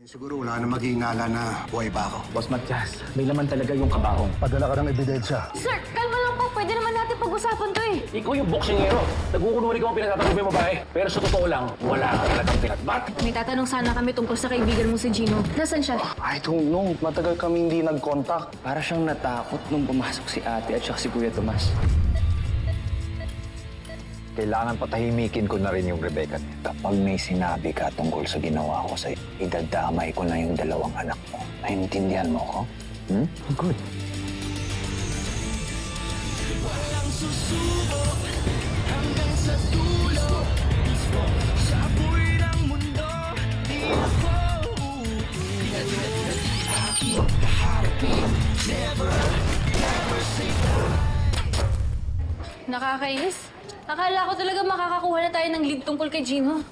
Siguro wala na mag-iingala na buhay pa ako. Boss Matias, may laman talaga yung kabaong. Padala ka ng ebidensya. Sir, kalma lang po. Pwede naman natin pag-usapan to eh. Ikaw yung boksingero. Nagkukunwari ka mo pinagtatabi mo babae. Pero sa totoo lang, wala ka talagang pinatbat. May tatanong sana kami tungkol sa kaibigan mo si Gino. Nasaan siya? I don't know. Matagal kami hindi nag-contact. Para siyang natakot nung pumasok si ate at saka si Kuya Tomas. Kailangan patahimikin ko na rin yung Rebecca niya. Kapag may sinabi ka tungkol sa ginawa ko sa'yo, idadamay ko na yung dalawang anak mo. Naintindihan mo ko? Good. Nakakainis. Akala ko talaga makakakuha na tayo ng lead tungkol kay Gino.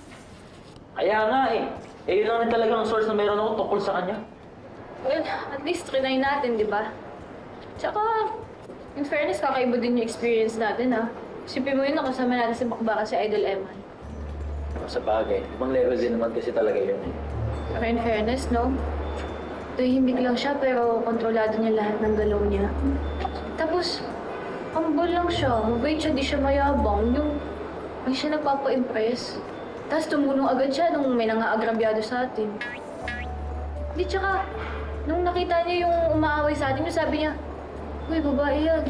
Kaya nga eh. Yun lang rin talaga ang source na meron ako tungkol sa kanya. Well, at least trinay natin, di ba? Tsaka, in fairness, kakaiba din yung experience natin, ha? Sipin mo yun, nakasama natin si Bakbakan si Idol Eman. Sa bagay, ibang level din naman kasi talaga yun eh. Pero in fairness, no? Tahimik lang siya, pero kontrolado niya lahat ng galaw niya. Tapos, humble lang siya. Mabait siya, di siya mayabang. Yung may siya nagpapa-impress. Tapos tumulong agad siya nung may nangaagrabyado sa atin. Di tsaka, nung nakita niya yung umaaway sa atin, yung sabi niya, "Uy, babae yan."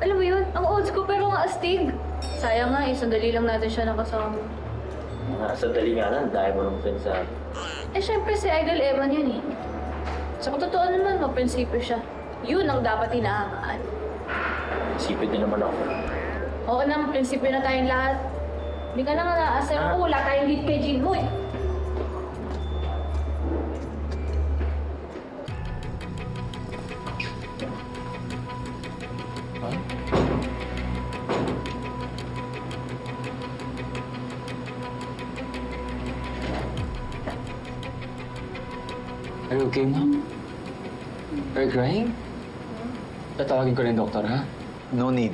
Alam mo yun? Ang old school pero nga astig. Sayang nga eh, sandali lang natin siya nakasama. Sandali nga lang, dahil mo nung sinasabi. Eh, syempre si Idol Eman yan eh. Sa totoo naman, maprinsipyo siya. Yun ang dapat hinahangaan. Isipin din naman ako. Oo na, prinsipyo na tayong lahat. Hindi ka na nga naasar ko, wala tayong lead kay Gino eh. Are you okay, ma'am? Are you crying? Tatawagin ko rin, doktor, ha? No need.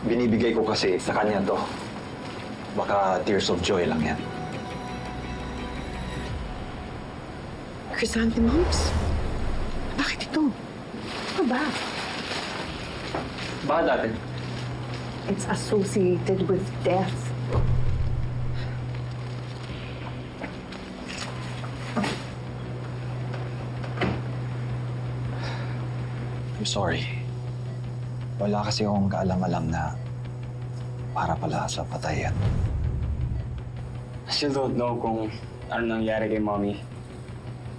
Binibigay ko kasi sa kanya to. Baka tears of joy lang yan. Chrysanthemums? Bakit ito? Ano ba? Baka dati. It's associated with death. I'm sorry. Wala kasi akong kaalam-alam na para pala sa patay yan. I still don't know kung ano nangyari kay Mommy.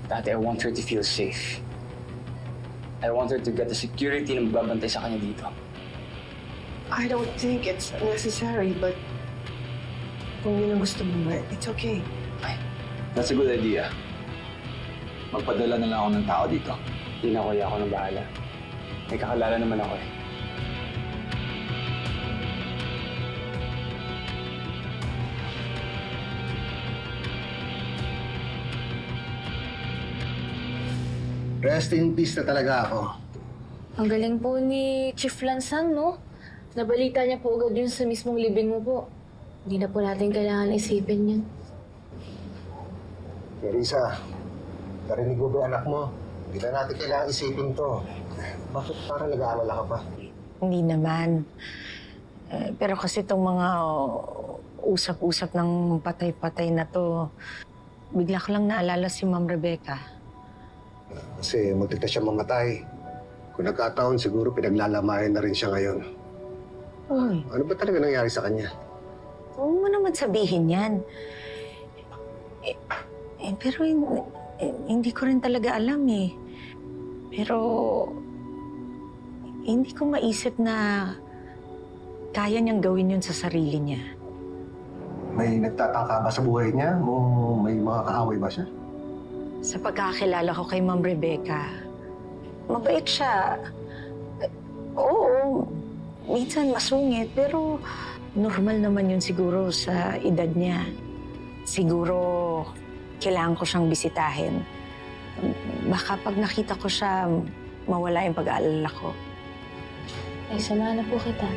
Dati, I want her to feel safe. I want her to get the security na magbabantay sa kanya dito. I don't think it's necessary, but kung yun ang gusto mo, it's okay. That's a good idea. Magpadala na lang ako ng tao dito. Hindi na kuya ako nang bahala. May kakalala naman ako eh. Rest in peace na talaga ako. Ang galing po ni Chief Lansang, no? Nabalita niya po agad yun sa mismong libing mo po. Hindi na po natin kailangan isipin yun. Teresa, narinig mo ba yung anak mo? Hindi na natin kailangan isipin to. Bakit parang nag-aalala ka pa? Hindi naman. Pero kasi itong mga usap-usap ng patay-patay na to, bigla ko lang naalala si Ma'am Rebecca. Kasi muntik na siya mamatay. Kung nagkataon, siguro pinaglalamayan na rin siya ngayon. Uy, Ano ba talaga nangyari sa kanya? huwag mo naman sabihin yan. Pero hindi ko rin talaga alam eh. Pero hindi ko maisip na kaya niyang gawin yun sa sarili niya. May nagtataka ba sa buhay niya? O may mga kaaway ba siya? Sa pagkakilala ko kay Ma'am Rebecca, mabait siya. Oo, minsan masungit, pero normal naman yun siguro sa edad niya. Siguro kailangan ko siyang bisitahin. Baka pag nakita ko siya, mawala yung pag-aalala ko. Ay, samahan na po kita.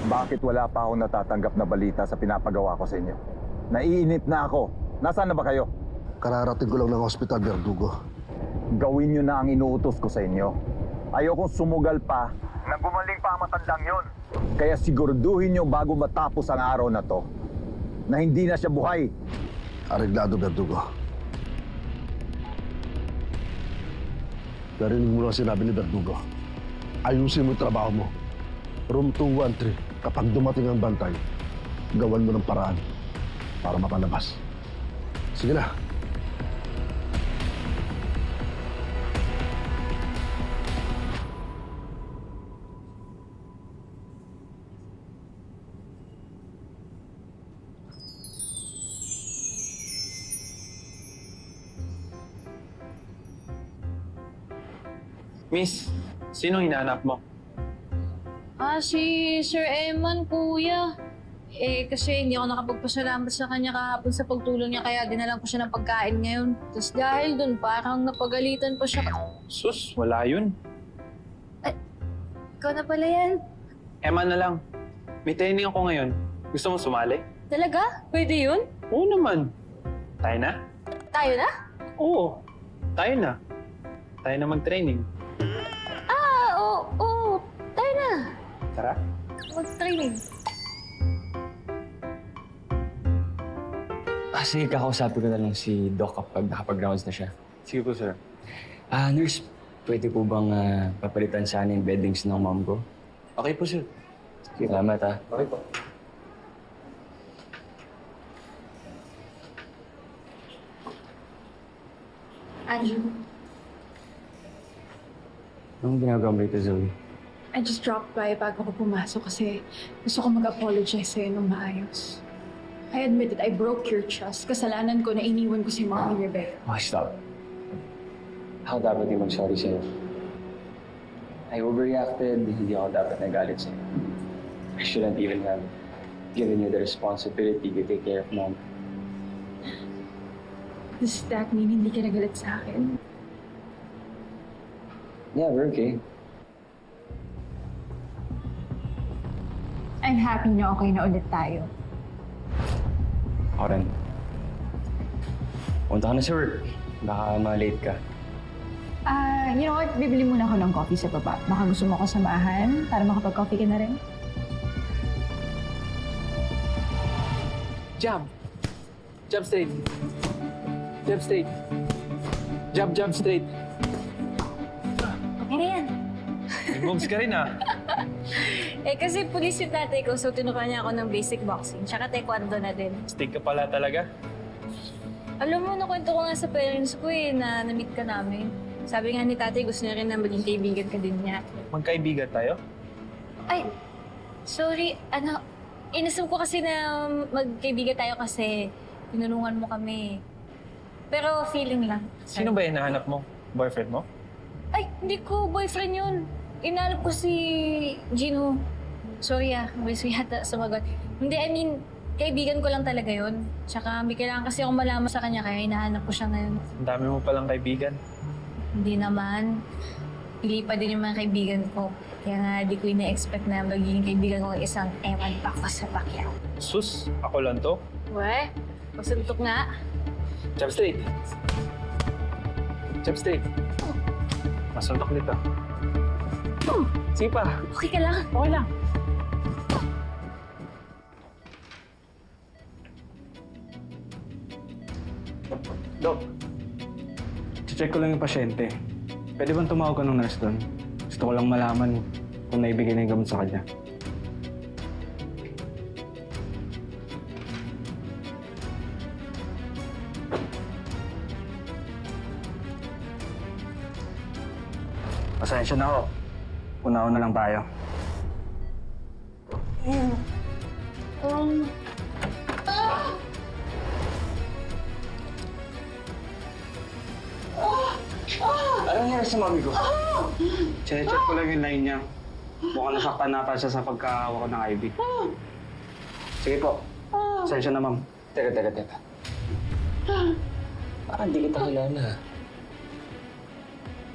Bakit wala pa akong natatanggap na balita sa pinapagawa ko sa inyo? Naiinip na ako. Nasaan na ba kayo? Kararating ko lang ng hospital, Verdugo. Gawin nyo na ang inuutos ko sa inyo. Ayokong sumugal pa na gumaling pa ang matandang yon. Kaya siguraduhin nyo bago matapos ang araw na to na hindi na siya buhay. Areglado, Verdugo. Narinig mo lang sinabi ni Verdugo. Ayusin mo yung trabaho mo. Room 213, kapag dumating ang bantay, gawan mo ng paraan para mapalabas. Sige na. Miss, sino hinahanap mo? Si Sir Eman, kuya. Kasi hindi ako nakapagpasalamat sa kanya kahapon sa pagtulong niya, kaya dinalan ko siya ng pagkain ngayon. Tapos dahil dun, parang napagalitan pa siya. Sus, wala yun. Ikaw na pala yan. Emma na lang. May training ako ngayon. Gusto mo sumali? Talaga? Pwede yun? Oo naman. Tayo na? Tayo na? Oo. Tayo na. Tayo na mag-training. Oo. Tayo na. Tara. Mag-training. Kasi kakausapin ko na lang si Doc kapag nakapag-rounds na siya. Sige po, sir. Nurse, pwede po bang papalitan sana yung beddings ng mom ko? Okay po, sir. Salamat Okay po. Andrew, Anong ginagawa mo rito, Zoe? I just dropped by bago ko pumasok kasi gusto ko mag-apologize sa'yo ng maayos. I admit it, I broke your trust. Kasalanan ko na iniwan ko si Mommy Rebecca. Okay, stop. Ako dapat yung mag-sorry sa'yo. I overreacted, hindi ako dapat nagalit sa'yo. I shouldn't even have given you the responsibility to take care of Mom. Does that mean hindi ka nagalit sa akin? Yeah, we're okay. I'm happy na okay na ulit tayo. Ako rin. Punta ka na sa work. Baka ma-late ka. You know what? Bibili muna ako ng coffee sa baba. Baka gusto mo ako samahan para makapag-coffee ka na rin. Jab. Jab straight. Jab straight. Jab straight. Okay na yan. May moves ka rin, ah. Kasi pulis yung tatay ko, so tinuruan niya ako ng basic boxing. Tsaka taekwondo na din. Stick ka pala talaga. Alam mo, nakwento ko nga sa parents ko na na-meet ka namin. Sabi nga ni tatay, gusto niya rin na maging kaibigan ka din niya. Magkaibigan tayo? Ay, sorry, inasum ko kasi na magkaibigan tayo kasi tinulungan mo kami. Pero feeling lang. Sino ba hinahanap mo? Boyfriend mo? Ay, hindi ko boyfriend yun. Inalap ko si Gino. Sorry mas yata sumagot. Hindi, I mean, kaibigan ko lang talaga yun. Tsaka may kailangan kasi akong malaman sa kanya kaya hinahanap ko siya ngayon. Ang dami mo palang kaibigan. Hindi naman. Pili pa din yung mga kaibigan ko. Kaya nga, di ko ina-expect na magiging kaibigan ko isang ewan pa ko sa Pacquiao. Sus, ako lang to. We, pasuntok nga. Jab straight. Jab straight. Masuntok nito. Sige pa. Okay ka lang? Okay lang. Dok, check ko lang yung pasyente. Pwede bang tumawag ka ng nurse doon? Gusto ko lang malaman kung naibigay na yung gamot sa kanya. Pasensya na ho. Una-una lang tayo. Ano nangyari sa mami ko? Check ko lang yung line niya. Mukhang nasaktan na pa siya sa pagkahawa ko ng IV. Sige po. Pasensya na, ma'am. Teka. Parang hindi kita kilala.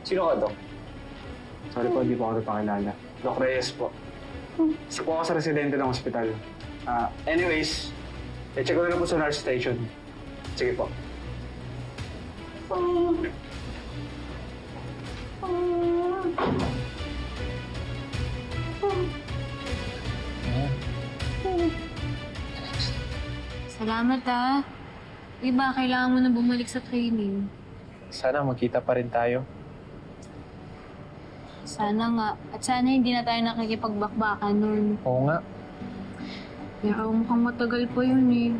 Sino ka, Doc? Sorry po, hindi po ako napakilala. Doc Reyes po. Isa po ako sa residente ng ospital. Anyways, i-check ko na lang po sa nurse station. Sige po. Salamat ah. Iba, kailangan mo na bumalik sa training. Sana magkita pa rin tayo. Sana nga. At sana hindi na tayo nakikipagbakbakan nun. Oo nga. Pero mukhang matagal pa yun eh.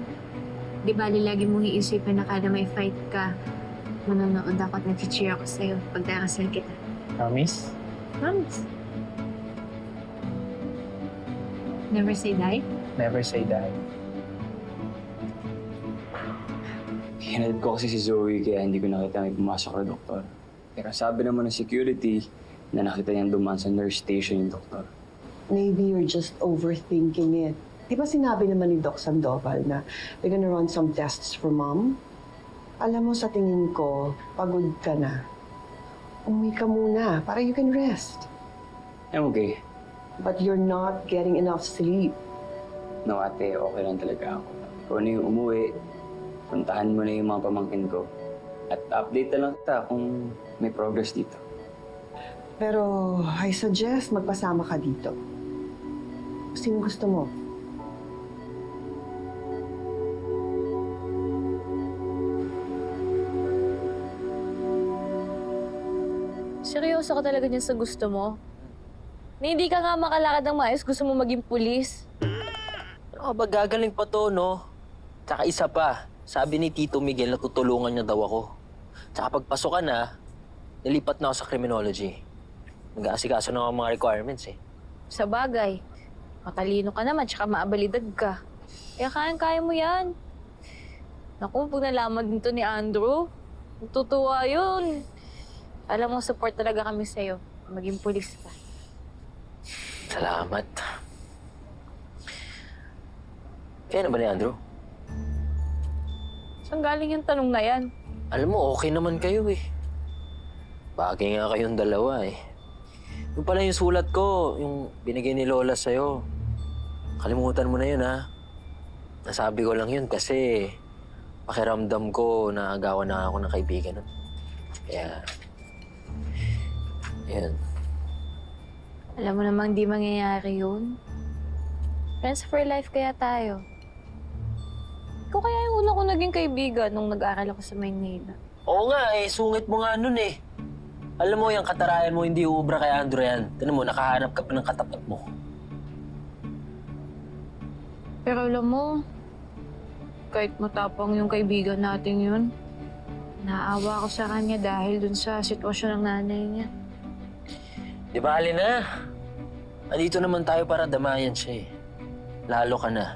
Di bali lagi mong iisipin na kada may fight ka, manonood ako at nag-cheer ako sa'yo pag darasal kita. Promise? Promise. Never say die? Never say die. Hinalad ko kasi si Zoe kaya hindi ko nakita may pumasok na doktor. Pero sabi naman ng security na nakita niyang dumaan sa nurse station yung doktor. Maybe you're just overthinking it. Di ba sinabi naman ni Doc Sandoval na they're gonna run some tests for Mom? Alam mo, sa tingin ko, pagod ka na. Umuwi ka muna para you can rest. I'm okay. But you're not getting enough sleep. No ate, okay lang talaga ako. Kung ano yung umuwi, puntahan mo na yung mga pamangkin ko. At update na lang kita kung may progress dito. Pero I suggest magpasama ka dito. Sino gusto mo? Seryoso ka talaga niyan sa gusto mo? Na hindi ka nga makalakad ng maayos, gusto mo maging pulis? Ano ba, gagaling pa to, no? Tsaka isa pa, sabi ni Tito Miguel na tutulungan niya daw ako. Tsaka pagpasok ka na, nilipat na ako sa criminology. Nag-aasikaso na ako mga requirements eh. Sa bagay, matalino ka naman, tsaka maabalidad ka. Kaya kaya mo yan. Naku, pag nalaman din to ni Andrew, tutuwa yun. Alam mo, support talaga kami sa'yo. Maging pulis ka. Salamat. Kaya na ba ni Andrew? Saan galing yung tanong na yan? Alam mo, okay naman kayo eh. Bagay nga kayong dalawa eh. Yung pala yung sulat ko, yung binigay ni Lola sa'yo. Kalimutan mo na yun ha. Nasabi ko lang yun kasi pakiramdam ko na agawan na ako ng kaibigan nun. Kaya, yun. Alam mo namang di mangyayari yun. Friends for life kaya tayo. Ikaw kaya yung una ko naging kaibigan nung nag-aaral ako sa Maynila. Oo nga eh, sungit mo nga nun eh. Alam mo, yung katarayan mo hindi uubra kay Andrew yan. Tinan mo, nakahanap ka pa ng katapat mo. Pero alam mo, kahit matapang yung kaibigan natin yun, naawa ako sa kanya dahil dun sa sitwasyon ng nanay niya. Di ba, Alina? Andito naman tayo para damayan siya eh. Lalo ka na.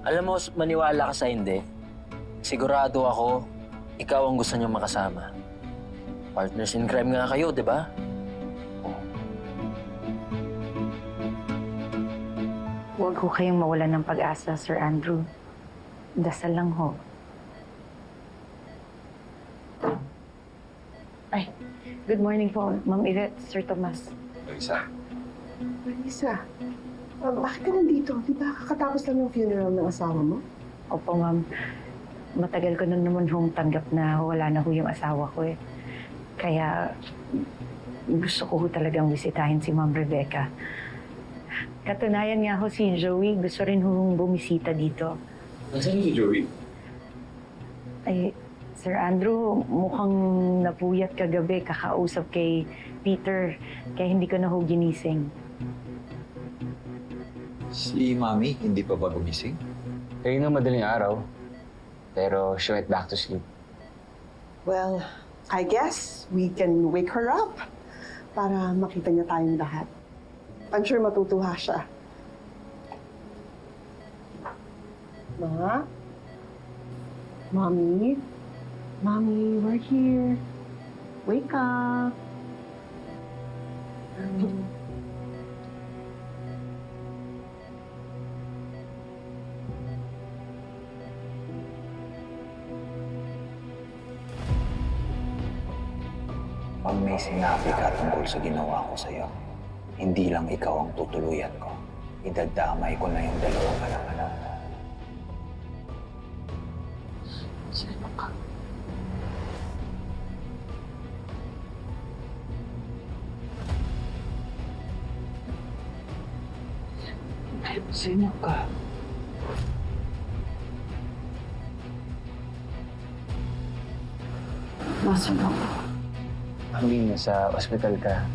Alam mo, maniwala ka sa hindi. Sigurado ako, ikaw ang gusto niyang makasama. Partners in crime nga kayo, di ba? Huwag ho kayong mawalan ng pag-asa, Sir Andrew. Dasal lang ho. Ay, good morning po, Ma'am Yvette, Sir Tomas. Marisa, bakit ka nandito? Di ba kakatapos lang yung funeral ng asawa mo? Opo, Ma'am. Matagal ko na naman hong tanggap na wala na ho yung asawa ko eh. Kaya gusto ko ho talagang bisitahin si Ma'am Rebecca. Katunayan nga ho si Joey, gusto rin hong bumisita dito. Nasaan si Joey? Ay, Sir Andrew, mukhang napuyat kagabi kakausap kay Peter, kaya hindi ko na ho ginising. Si Mami, hindi pa ba gumising? Kayo na madaling araw. Pero she went back to sleep. Well, I guess we can wake her up para makita niya tayong lahat. I'm sure matutuwa siya. Ma? Mommy? Mommy, we're here. Wake up. Pag may sinabi ka tungkol sa ginawa ko sa'yo, Hindi lang ikaw ang tutuluyan ko. Idadamay ko na yung dalawang anak-anak mo. Sino ka? Sino ka? Nasaan ako? Aming nasa ospital ka.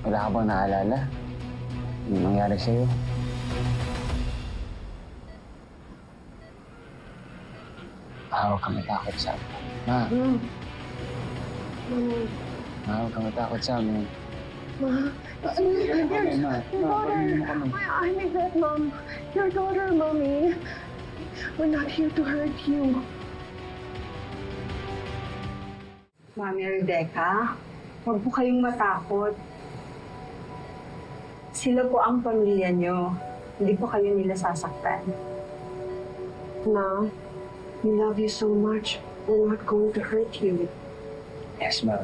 Wala ka bang naalala? Ano nangyari sa'yo? Huwag kang matakot sa amin. Ma. Ma, huwag kang matakot sa amin. I'm Yvette, Mom. Your daughter, Mommy. We're not here to hurt you. Mami Rebecca, huwag po kayong matakot. Sila po ang pamilya nyo. Hindi po kayo nila sasaktan. Ma, we love you so much. We're not going to hurt you. Yes, ma'am.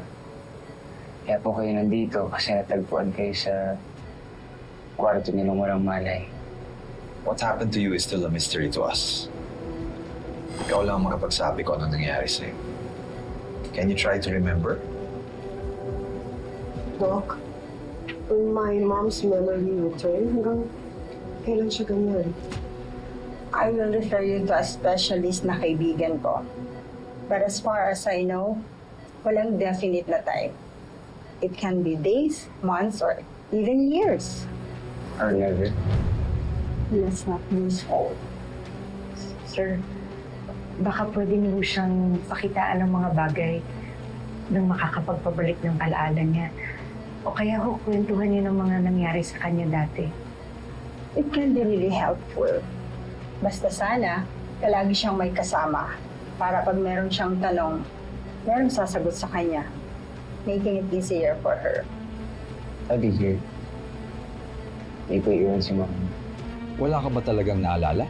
Kaya po kayo nandito kasi natagpuan kayo sa kwarto ni Lumurang Malay. What happened to you is still a mystery to us. Ikaw lang ang makapagsabi ko ano nangyari sa'yo. Can you try to remember? Doc, when my mom's memory returned, hanggang kailan siya ganyan? I will refer you to a specialist na kaibigan ko. But as far as I know, walang definite na time. It can be days, months, or even years. Or never. Let's not lose hope. Sir, baka pwede niyo siyang pakitaan ng mga bagay nang makakapagpabalik ng alaala niya. O kaya ho, kwentuhan niyo ng mga nangyari sa kanya dati. It can be really helpful. Basta sana, palagi siyang may kasama para pag meron siyang tanong, merong sasagot sa kanya, making it easier for her. That'd be good. May po iwan si Mom. Wala ka ba talagang naalala?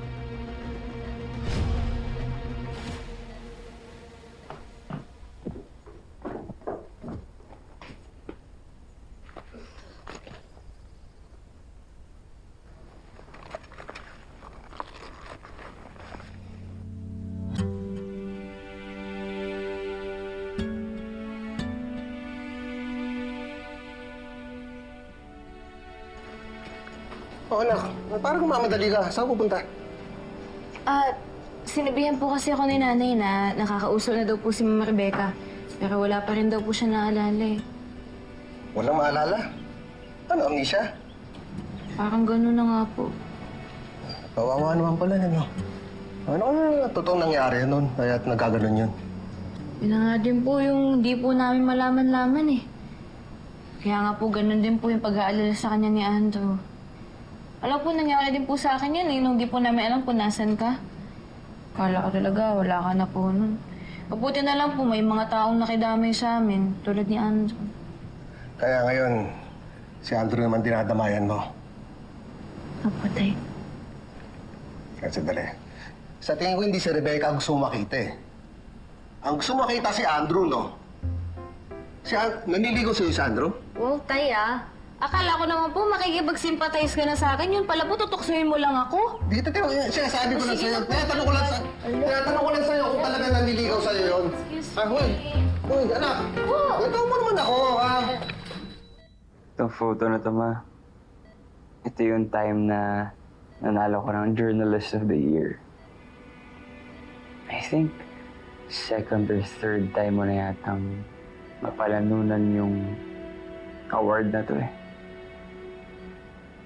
Oh, anak. Parang kumamadali ka. Saan pupunta? Sinabihan po kasi ako ni nanay na nakakausap na daw po si Mama Rebecca. Pero wala pa rin daw po siya naalala eh. Walang maalala. Ano, amnesia? Parang gano'n na nga po. Kawawa naman pala, ano? Ano totoong nangyari nun? Kaya't nagkaganon yun. Yun na nga din po yung di po namin malaman-laman eh. Kaya nga po ganun din po yung pag-aalala sa kanya ni Andrew. Alam po, nangyari din po sa akin yan eh, nung di po namin alam kung nasan ka. Kala ko talaga, wala ka na po nun. Mabuti na lang po, may mga taong nakidamay sa amin, tulad ni Andrew. Kaya ngayon, si Andrew naman dinadamayan mo. Opo, tay. Kaya sandali. Sa tingin ko, hindi si Rebecca ang gusto makita eh. Ang gusto makita si Andrew, no? Naniligaw sa'yo si Andrew? Wow, tay Akala ko naman po makikipag-sympathize ka na sa akin. Yun pala po, tutuksohin mo lang ako. Dito, sinasabi ko lang sa'yo. Tinatanong ko lang sa'yo kung talaga nanliligaw sa'yo yun. Huy, anak. Ito mo naman ako, ha? Itong photo na to, Ma. Ito yung time na nanalo ko ng Journalist of the Year. I think second or third time mo na yatang mapalanunan yung award na to eh.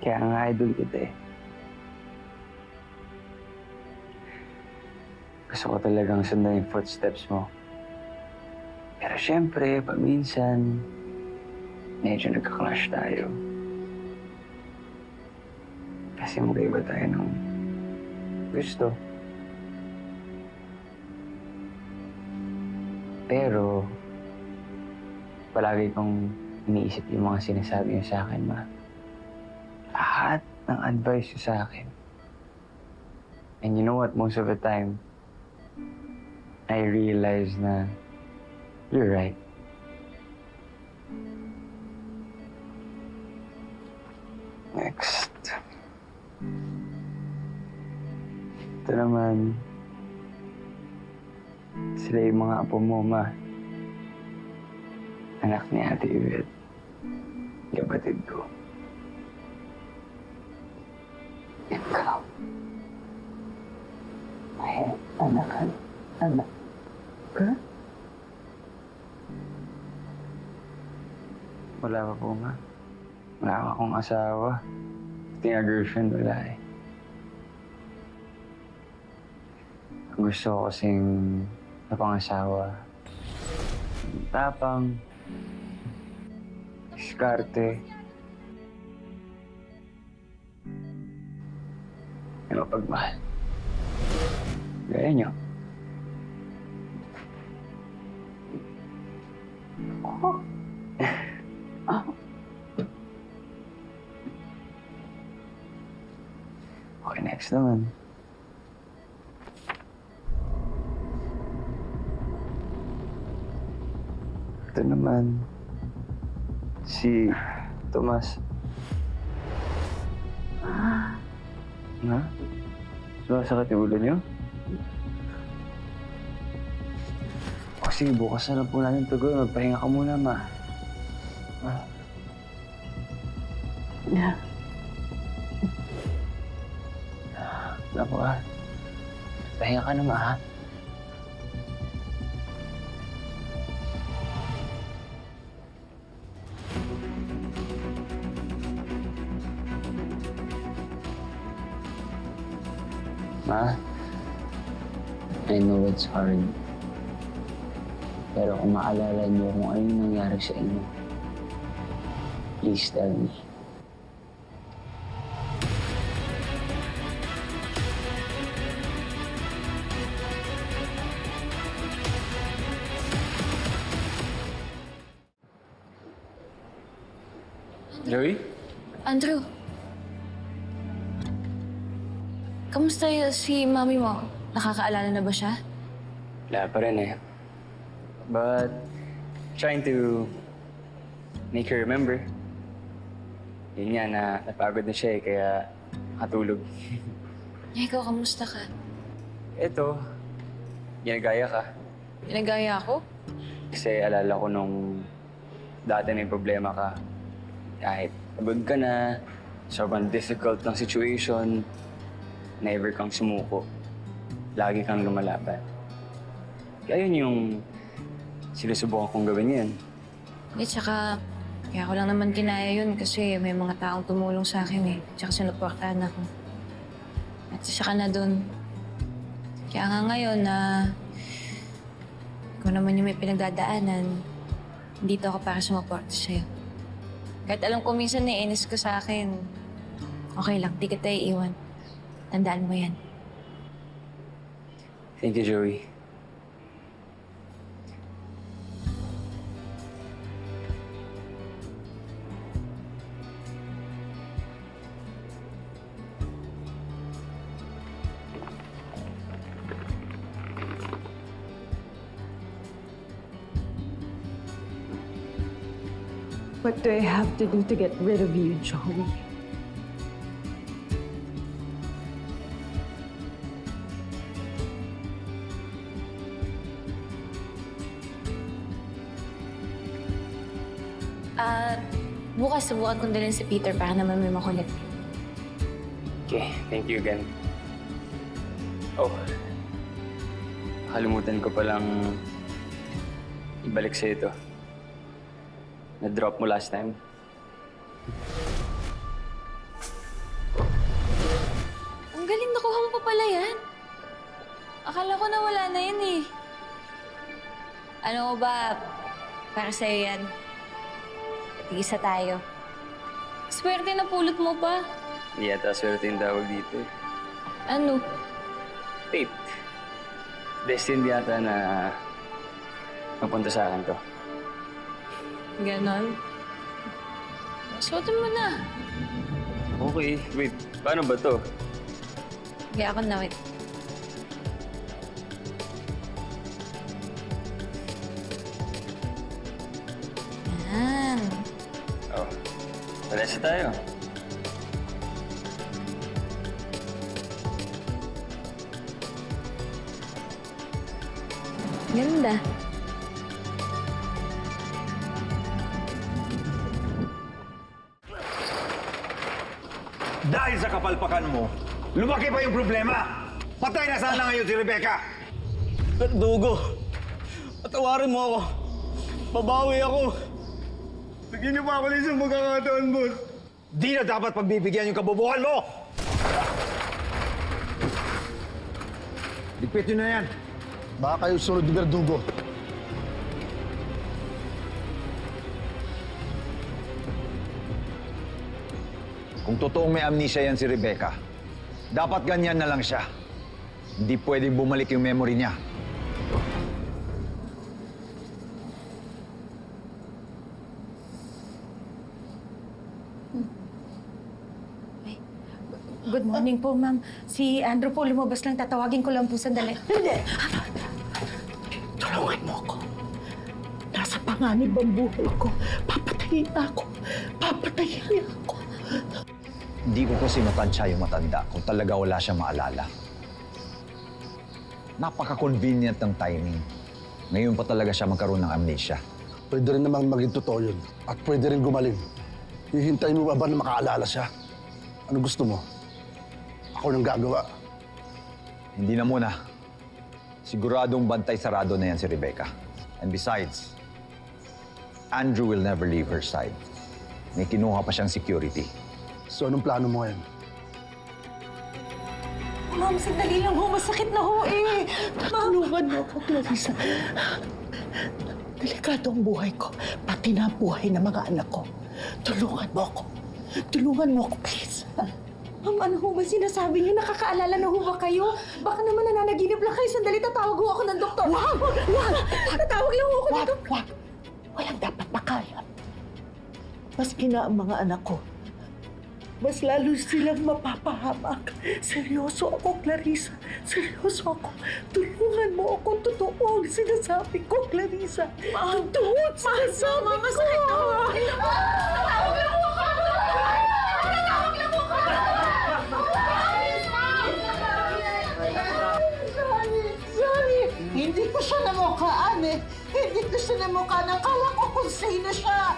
Kaya nga idol kita eh. Gusto ko talagang sundan yung footsteps mo. Pero syempre, paminsan, medyo nagka-clash tayo. Kasi magkaiba tayo ng gusto. Pero, palagi kong iniisip yung mga sinasabi niyo sa akin, Ma. Lahat ng advice niyo sa akin. And you know what? Most of the time, I realize na you're right. Ito naman, sila yung mga apo mo, ma. Anak ni Ate Yvette. Kapatid ko. Ikaw. Ay, anak ka? Wala pa po, ma. Wala pa akong asawa. Pati nga girlfriend, wala eh. Gusto ko kasing napangasawa. Tapang. Diskarte. May mapagmahal. Gaya niyo. Okay, next naman. Ito naman, si Tomas. Ha? Sumasakit yung ulo niyo? O sige, bukas na lang po natin tugon. Magpahinga ka muna, ma. Ma. Naku, ha? Pahinga ka na, ma, ha? Ma, I know it's hard. Pero kung maalala niyo kung ano yung nangyari sa inyo, please tell me. Joey? Andrew. Kamusta si mami mo? Nakakaalala na ba siya? Wala pa rin eh. But, trying to make her remember. Yun nga na napagod na siya eh, kaya nakatulog. Ikaw, kamusta ka? Eto, ginagaya ka. Ginagaya ako? Kasi alala ko nung dati may problema ka. Kahit pagod ka na, sobrang difficult ng situation, never kang sumuko. Lagi kang lumalaban. Kaya yun yung sinusubukan kong gawin yun. Eh, tsaka, kaya ko lang naman kinaya yun kasi may mga taong tumulong sa akin eh. Tsaka sinuportahan ako. At saka na dun. Kaya nga ngayon na ikaw naman yung may pinagdadaanan, dito ako para sumuporta sa'yo. Kahit alam ko minsan naiinis ko sa akin, okay lang, di kita iiwan. Tandaan mo yan. Thank you, Joey. What do I have to do to get rid of you, Joey? Bukas subukan ko din si Peter para naman may makulit. Okay, thank you again. Oh, nakalimutan ko palang ibalik sa'yo ito. Na-drop mo last time. Ang galing, nakuha mo pa pala yan. Akala ko nawala na yan eh. Ano ba, para sa'yo yan. Tig-isa tayo. Swerte na pulot mo pa. Hindi yata swerte yung tawag dito eh. Ano? Fate. Destined yata na mapunta sa akin to. Ganon. Suotin mo na. Okay, wait. Paano ba to? Kaya ako na, wait. Yan. Oh, pares tayo. Ganda. Dahil sa kapalpakan mo, lumaki pa yung problema. Patay na sana ngayon si Rebecca. Verdugo, patawarin mo ako. Babawi ako. Bigyan niyo pa ako ng isang magkakataon, boss. Di na dapat pagbibigyan yung kabubuhan mo! Ligpit nyo na yan. Baka kayo sunod ni Verdugo. Kung totoong may amnesia yan si Rebecca, dapat ganyan na lang siya. Hindi pwedeng bumalik yung memory niya. Good morning po, ma'am. Si Andrew po lumabas lang. Tatawagin ko lang po sandali. Hindi! Tulungan mo ako. Nasa panganib ang buhay ko. Papatayin ako. Papatayin niya ako. Hindi ko kasi matansya yung matanda kung talaga wala siyang maalala. Napaka-convenient ng timing. Ngayon pa talaga siya magkaroon ng amnesia. Pwede rin namang maging totoo yun. At pwede rin gumaling. Hihintayin mo ba na makaalala siya? Ano gusto mo? Ako nang gagawa. Hindi na muna. Siguradong bantay sarado na yan si Rebecca. And besides, Andrew will never leave her side. May kinuha pa siyang security. So anong plano mo ngayon? Ma'am, sandali lang ho. Masakit na ho eh. Ma'am. Tulungan mo ako, Clarissa. Delikado ang buhay ko. Pati na ang buhay ng mga anak ko. Tulungan mo ako. Tulungan mo ako, please. Ma'am, ano ho ba sinasabi niyo? Nakakaalala na ho ba kayo? Baka naman nananaginip lang kayo. Sandali, tatawag ho ako ng doktor. Wag! Wag! Tatawag lang ho ako ng Wag! doktor. Wag! Walang dapat makaya. Maski na ang mga anak ko, mas lalo silang mapapahamak. Seryoso ako, Clarissa. Seryoso ako. Tulungan mo ako. Totoo ang sinasabi ko, Clarissa. Totoo ang sinasabi ko. Masakit na ho. Tatawag lang ho ako. Tatawag lang ho ako. Sorry. Hindi ko siya namukhaan eh. Hindi ko siya namukhaan. Akala ko kung sino siya.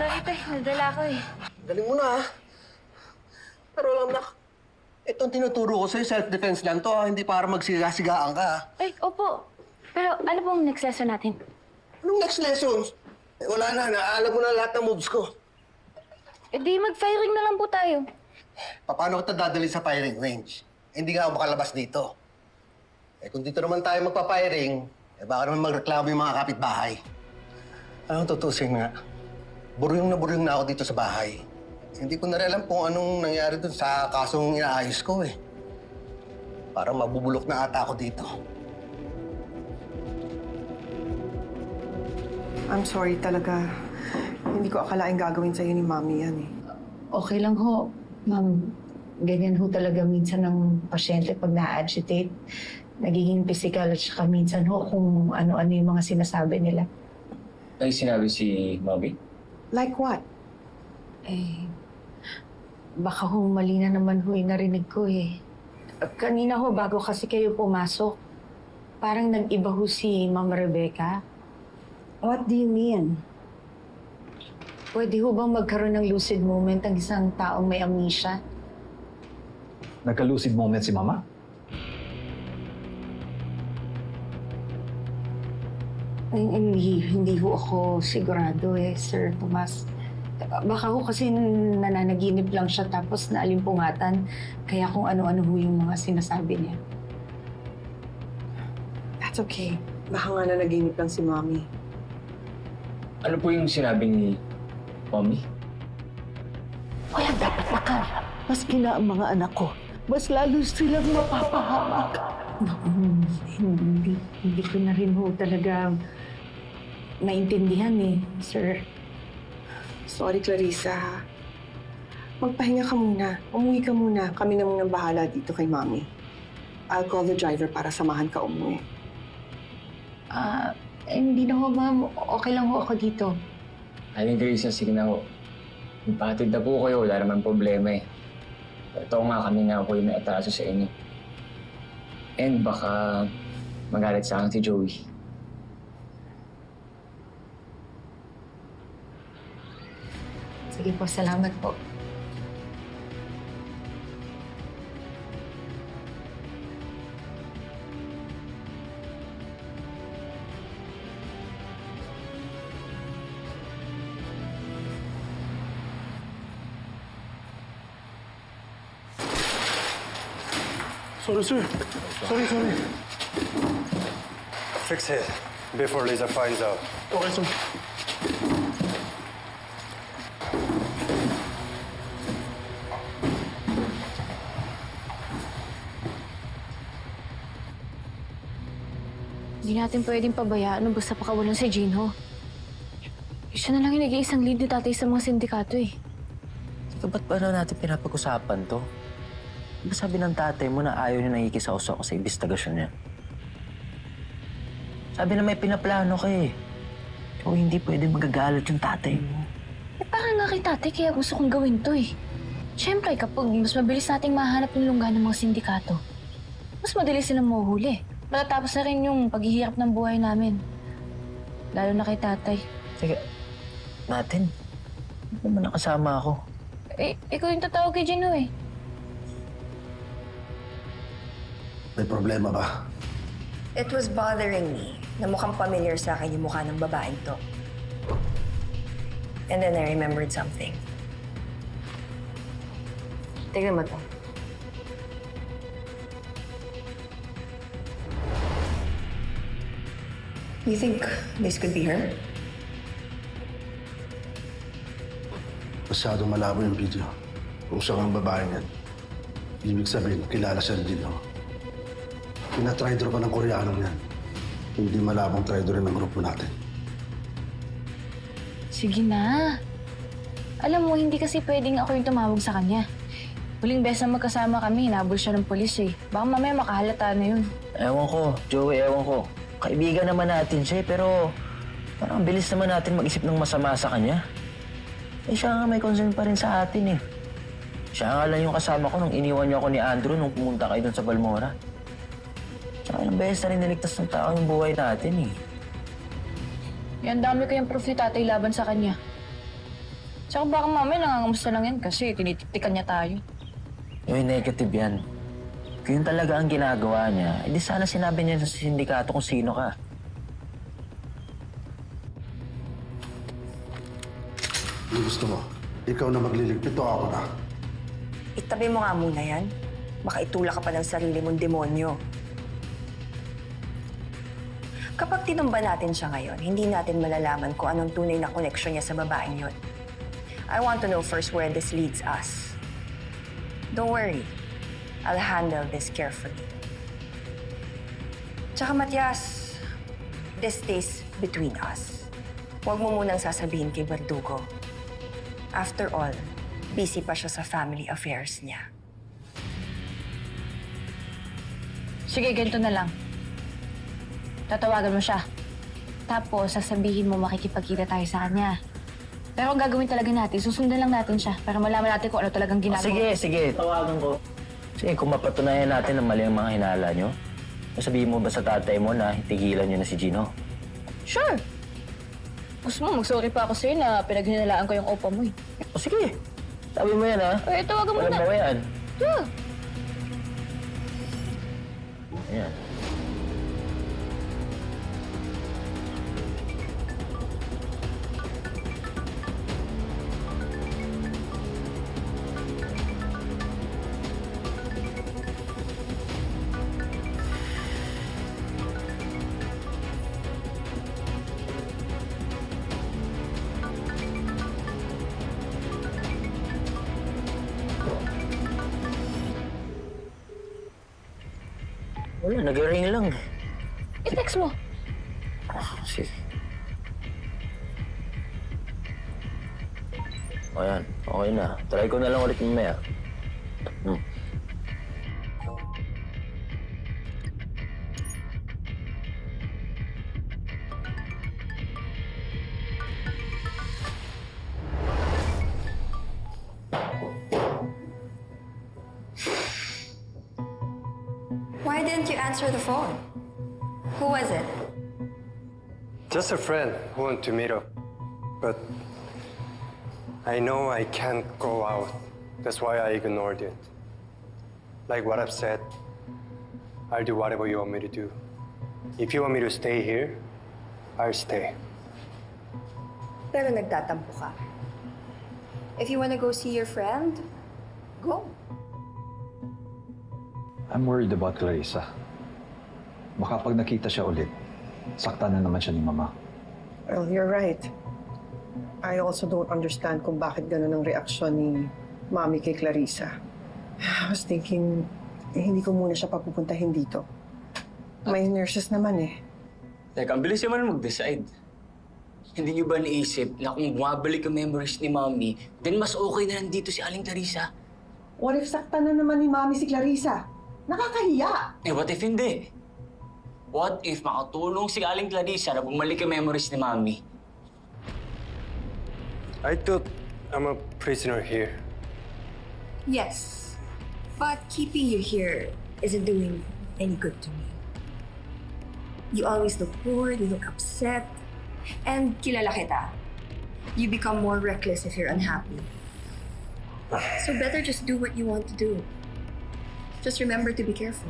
Sorry, te. Nadala ko eh. Galing mo na, ha? Pero alam na, itong tinuturo ko sa'yo, self-defense lang to, ha? Hindi para magsigasigaan ka, ha? Ay, opo. Pero ano pong next lesson natin? Anong next lessons? Eh, wala na, naalam mo na lahat ng moves ko. E di mag-firing na lang po tayo. Paano kita dadali sa firing range? Hindi nga ako makalabas dito. Eh kung dito naman tayo magpa-firing, eh baka naman magreklamo yung mga kapitbahay. Anong tutusin nga? Buryong na ako dito sa bahay. Hindi ko na rin alam kung anong nangyari dun sa kasong inaayos ko eh. Parang mabubulok na ata ako dito. I'm sorry talaga. Hindi ko akalaing gagawin sa'yo ni Mami yan eh. Okay lang ho. Ma'am, ganyan ho talaga minsan ng pasyente pag na-agitate. Nagiging physical at saka minsan ho kung ano-ano yung mga sinasabi nila. Ay, sinabi si Mommy? Like what? Eh, baka ho mali na naman ho yung narinig ko eh. Kanina ho, bago kasi kayo pumasok, parang nag-iba ho si Ma'am Rebecca. What do you mean? Pwede ho bang magkaroon ng lucid moment ang isang taong may amnesia? Nagka-lucid moment si Mama? Hindi ho ako sigurado eh, Sir Tomas. Baka ho kasi nananaginip lang siya tapos naalimpungatan. Kaya kung ano-ano ho yung mga sinasabi niya. That's okay. Baka nga nanaginip lang si Mami. Ano po yung sinabi ni Mommy? Walang dapat makaya. Maski na ang mga anak ko, mas lalo silang mapapahamak. Naku, hindi ko na rin ho talaga maintindihan eh, sir. Sorry, Clarissa. Magpahinga ka muna. Umuwi ka muna. Kami na munang bahala dito kay Mami. I'll call the driver para samahan ka umuwi. Hindi na ho, ma'am. Okay lang ho ako dito. Aling Teresa, sige na ho. Ipatid na po kayo, wala naman problema eh. Ito nga kami nga po yung may atraso sa inyo. And baka magalit sa akin si Joey. Sige po, salamat po. Sorry, sir. Sorry. Fix it before Lisa finds out. Okay, sir. Hindi natin pwedeng pabayaan o basta pakawalan si Jinho. Siya na lang yung nag-iisang lead ni tatay sa mga sindikato eh. Teka, ba't ba na natin pinapag-usapan to? Diba sabi ng tatay mo na ayaw niya nakikisaw-saw ko sa investigasyon niya? Sabi na may pinaplano ka eh. O hindi pwede magagalit yung tatay mo. Eh parang nga kay tatay kaya gusto kong gawin to eh. Siyempre kapag mas mabilis nating mahanap yung lungga ng mga sindikato, mas madali silang mahuhuli. Matatapos na rin yung paghihirap ng buhay namin. Lalo na kay tatay. Teka, natin. Ba't naman nakasama ako? Eh, ikaw yung tatawag kay Jinho eh. May problema ba? It was bothering me na mukhang familiar sa akin yung mukha ng babaeng to. And then I remembered something. Tignan mo to. You think this could be her? Masyadong malabo yung video. Kung siya ang babae niyan, ibig sabihin, kilala siya din, no? Pinatraitor pa ng Koreanong yan. Hindi malabong traitor rin ng grupo natin. Sige na. Alam mo, hindi kasi pwedeng ako yung tumawag sa kanya. Huling beses na magkasama kami, hinabol siya ng polis eh. Baka mamaya makahalata na yun. Ewan ko, Joey, ewan ko. Kaibigan naman natin siya pero parang ang bilis naman natin mag-isip ng masama sa kanya. Eh siya nga may concern pa rin sa atin eh. Siya nga lang yung kasama ko nung iniwan niyo ako ni Andrew nung pumunta kayo doon sa Balmora. Tsaka ilang beses na rin niligtas ng tao yung buhay natin eh. Yan, dami ko yung proof ni tatay laban sa kanya. Tsaka baka mamaya nangangamusta lang yan kasi tinitiktikan niya tayo. Yung negative yan. Kung yun talaga ang ginagawa niya, edi sana sinabi niya sa sindikato kung sino ka. Ano gusto mo? Ikaw na magliligpit o ako na? Itabi mo nga muna yan. Baka itulak ka pa ng sarili mong demonyo. Kapag tinumba natin siya ngayon, hindi natin malalaman kung anong tunay na koneksyon niya sa babaeng yun. I want to know first where this leads us. Don't worry. I'll handle this carefully. Tsaka Matias, this stays between us. Huwag mo munang sasabihin kay Bardugo. After all, busy pa siya sa family affairs niya. Sige, ganito na lang. Tatawagan mo siya. Tapos, sasabihin mo makikipagkita tayo sa kanya. Pero ang gagawin talaga natin, susundan lang natin siya para malaman natin kung ano talagang ginagawa. Sige, tawagan ko. Sige, kung mapatunayan natin na mali ang mga hinala niyo, sabihin mo ba sa tatay mo na tigilan niyo na si Jinho? Sure. Gusto mo, mag-sorry pa ako sa'yo na pinaghinalaan ko yung opa mo eh. O sige, sabi mo yan ha. Eh, tawagan mo Walang na. bawayan. Yeah. Ayan. Wala, nag-ring lang. I-text mo. Sige. O yan, okay na. Try ko na lang ulit mamaya. Why didn't you answer the phone? Who was it? Just a friend who wanted to meet up. But I know I can't go out. That's why I ignored it. Like what I've said, I'll do whatever you want me to do. If you want me to stay here, I'll stay. Pero nagtatampo ka. If you wanna go see your friend, go. I'm worried about Clarissa. Baka pag nakita siya ulit, saktan na naman siya ni Mama. Well, you're right. I also don't understand kung bakit ganun ang reaksyon ni Mami kay Clarissa. I was thinking, hindi ko muna siya papupuntahin dito. May nurses naman eh. Teka, ang bilis naman mag-decide. Hindi niyo ba naisip na kung bumabalik ang memories ni Mami, then mas okay na nandito si Aling Clarissa? What if saktan na naman ni Mami si Clarissa? Nakakahiya! Eh, what if hindi? What if makatulong si Aling Clarissa na bumalik ang memories ni Mami? I thought I'm a prisoner here. Yes, but keeping you here isn't doing any good to me. You always look bored, you look upset, and kilala kita. You become more reckless if you're unhappy. So better just do what you want to do. Just remember to be careful.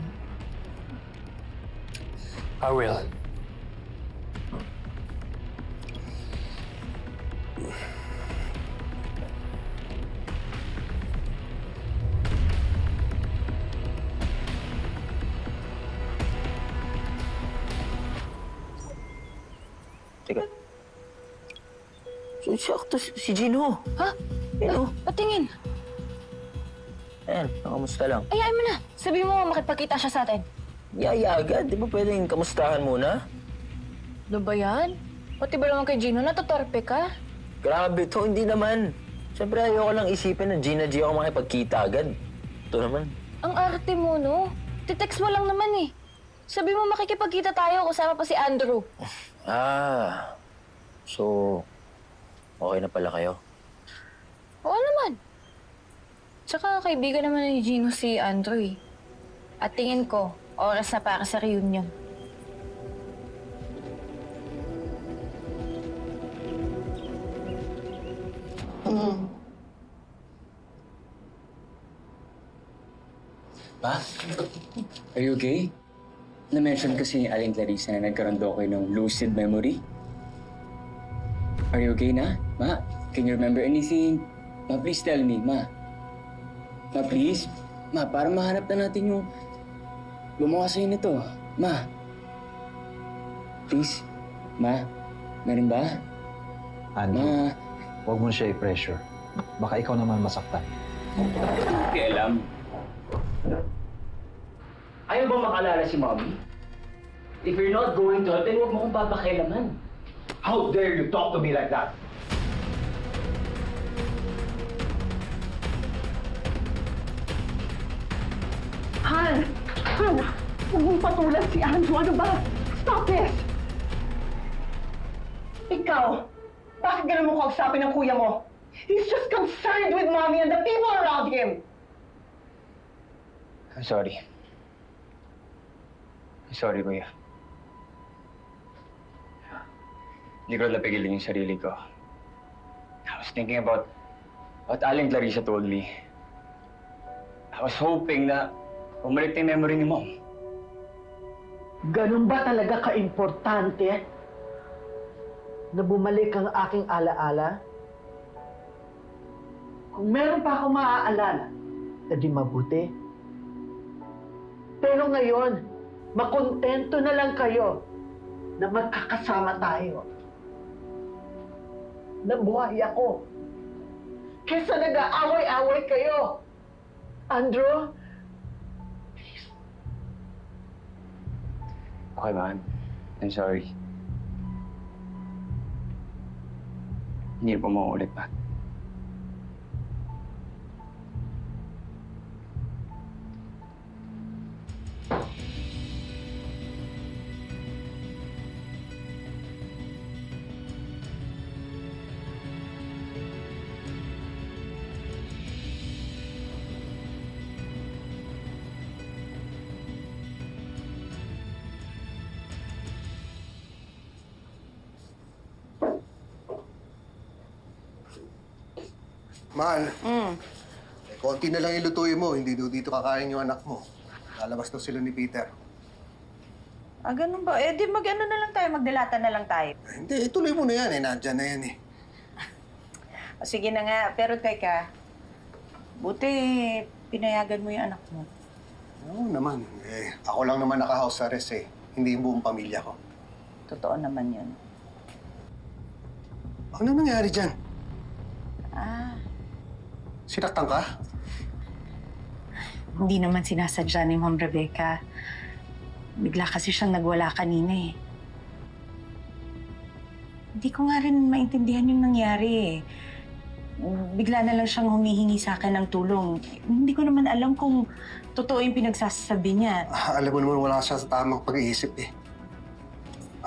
I will. Teka. Sakto si Gino. Ha? Ano? Patingin. Ayan, nakamusta lang. Ayain mo na. Sabi mo makipagkita siya sa atin. Yaya agad, di ba pwedeng kamustahan muna? Ano ba yan? Pati ba naman kay Gino, natotorpe ka? Grabe to, hindi naman. Siyempre ayoko lang isipin na Gina G ako makipagkita agad. Ito naman. Ang arte mo, no? Titext mo lang naman eh. Sabi mo makikipagkita tayo kasama pa si Andrew. Ah, so okay na pala kayo? Oo naman. Tsaka kaibigan naman ni Gino si Andrew eh. At tingin ko, oras na para sa reunion. Pa? Are you okay? Na-mention kasi ni Aling Clarissa na nagkaroon daw kayo ng lucid memory. Are you okay na? Ma, can you remember anything? Ma, please tell me, Ma. Ma, please? Ma, para mahanap na natin yung gumawa sa'yo nito. Ma. Please? Ma, meron ba? Andrew, Ma. huwag mo siya i-pressure. Baka ikaw naman masaktan. Hindi alam. Ayaw ba makalala si Mommy? If you're not going to help, then huwag mo kong papakialaman. How dare you talk to me like that? Han! Han! Huwag mong patulan si Andrew. Ano ba? Stop this! Ikaw, bakit ganun mo kausapin ng kuya mo? He's just concerned with Mommy and the people around him! I'm sorry. I'm sorry, Kuya. Hindi ko napigilin yung sarili ko. I was thinking about what Aling Clarissa told me. I was hoping na bumalik na yung memory ni Mom. Ganun ba talaga ka-importante na bumalik ang aking alaala? Kung meron pa akong maaalala, edi mabuti. Pero ngayon, makontento na lang kayo na magkakasama tayo. Nabuhay ako. Kesa nag-aaway-away kayo. Andrew, Okay, Man. I'm sorry. Hindi po mauulit pa. Mahal, konti na lang ilutuin mo. Hindi daw dito kakain yung anak mo. Lalabas daw sila ni Peter. Ah, ganun ba? Eh, di mag-ano na lang tayo, magdalata na lang tayo. Hindi, ituloy mo na yan. Nandyan na yan eh. O, sige na nga, pero teka, buti pinayagan mo yung anak mo. Oo naman. Ako lang naman naka-house arrest eh. Hindi yung buong pamilya ko. Totoo naman yun. Ano nangyari dyan? Ah, Sinaktan ka? Hindi naman sinasadya ni Ma'am Rebecca. Bigla kasi siyang nagwala kanina eh. Hindi ko nga rin maintindihan yung nangyari eh. Bigla na lang siyang humihingi sa akin ng tulong. Hindi ko naman alam kung totoo yung pinagsasabi niya. Alam mo naman wala siya sa tamang pag-iisip eh.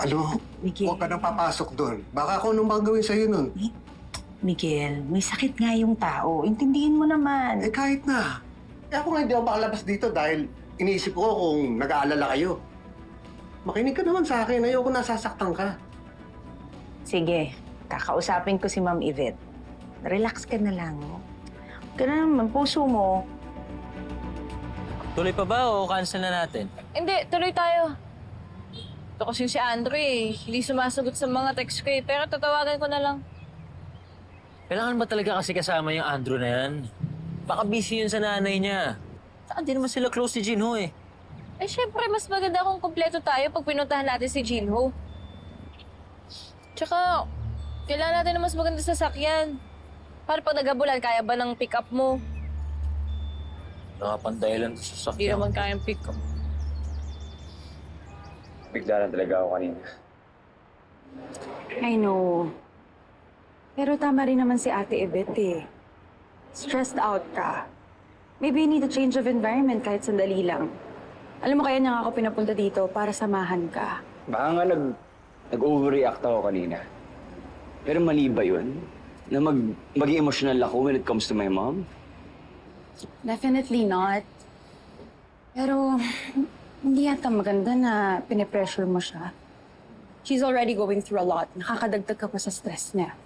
Alam mo, Miguel. huwag ka nang papasok doon. Baka ako anong magagawin sa'yo nun. Miguel, may sakit nga yung tao. Intindihin mo naman. Eh kahit na. Eh ako nga hindi ako makalabas dito dahil iniisip ko kung nag-aalala kayo. Makinig ka naman sa akin. Ayoko nasasaktan ka. Sige, kakausapin ko si Ma'am Yvette. Relax ka na lang. Huwag ka na naman, puso mo. Tuloy pa ba o cancel na natin? Hindi, tuloy tayo. Ito kasi si Andrew eh. Hindi sumasagot sa mga text ko eh. Pero tatawagan ko na lang. Kailangan ba talaga kasi kasama yung Andrew na yan? Baka busy yun sa nanay niya. Saka di naman sila close si Jinho eh. Eh, syempre, mas maganda kung kumpleto tayo pag pinuntahan natin si Jinho. Tsaka, kailangan natin ng mas maganda sasakyan. Para pag nagabulan, kaya ba ng pick-up mo? Nakapandahilan sa Hindi sasakyan. naman kayang pick-up. Bigla lang talaga ako kanina. I know. Pero tama rin naman si Ate Yvette eh. Stressed out ka. Maybe you need a change of environment kahit sandali lang. Alam mo kaya niya nga ako pinapunta dito para samahan ka. Baka nga nag-overreact ako kanina. Pero mali ba yun? Na maging emotional ako when it comes to my mom? Definitely not. Pero hindi yata maganda na pinipressure mo siya. She's already going through a lot. Nakakadagdag ka pa sa stress niya.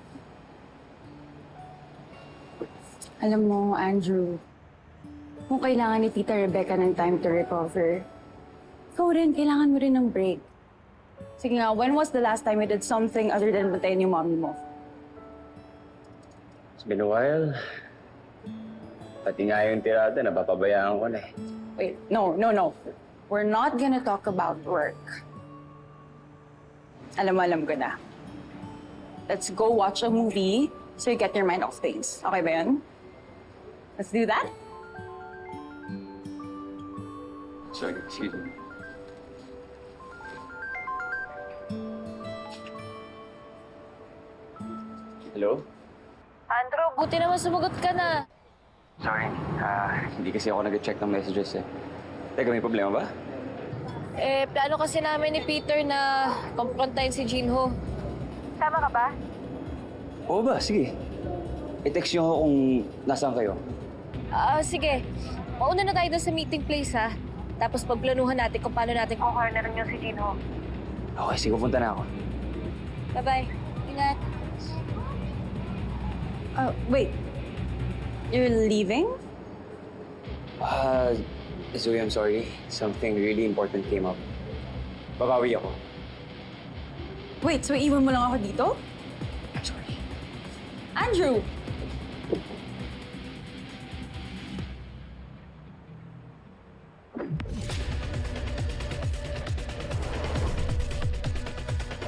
Alam mo, Andrew, kung kailangan ni Tita Rebecca ng time to recover, ikaw rin, kailangan mo rin ng break. Sige nga, when was the last time you did something other than bantayan yung mommy mo? It's been a while. Pati nga yung tirada, napapabayaan ko na eh. Wait, no. We're not gonna talk about work. Alam ko na. Let's go watch a movie so you get your mind off things. Okay ba yun? Let's do that? Sorry, excuse me. Hello? Andrew, buti naman sumagot ka na. Sorry. Hindi kasi ako nag-check ng messages eh. Teka, may problema ba? Eh, plano kasi namin ni Peter na kumprontahin si Jinho. Tama ka ba? Oo ba? Sige. I-text niyo ako kung nasaan kayo. Sige. Mauna na tayo doon sa meeting place, ha? Tapos pagplanuhan natin kung paano natin kukornerin yung si Jinho. Okay, sige. Pupunta na ako. Bye-bye. Ingat. Wait. You're leaving? Zoe, I'm sorry. Something really important came up. Babawi ako. Wait, so iwan mo lang ako dito? I'm sorry. Andrew!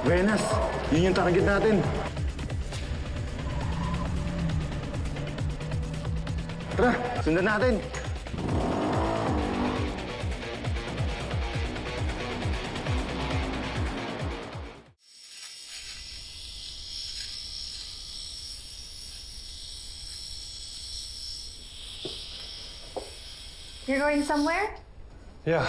Venus, yun yung target natin. Tara, sundan natin. You're going somewhere? Yeah,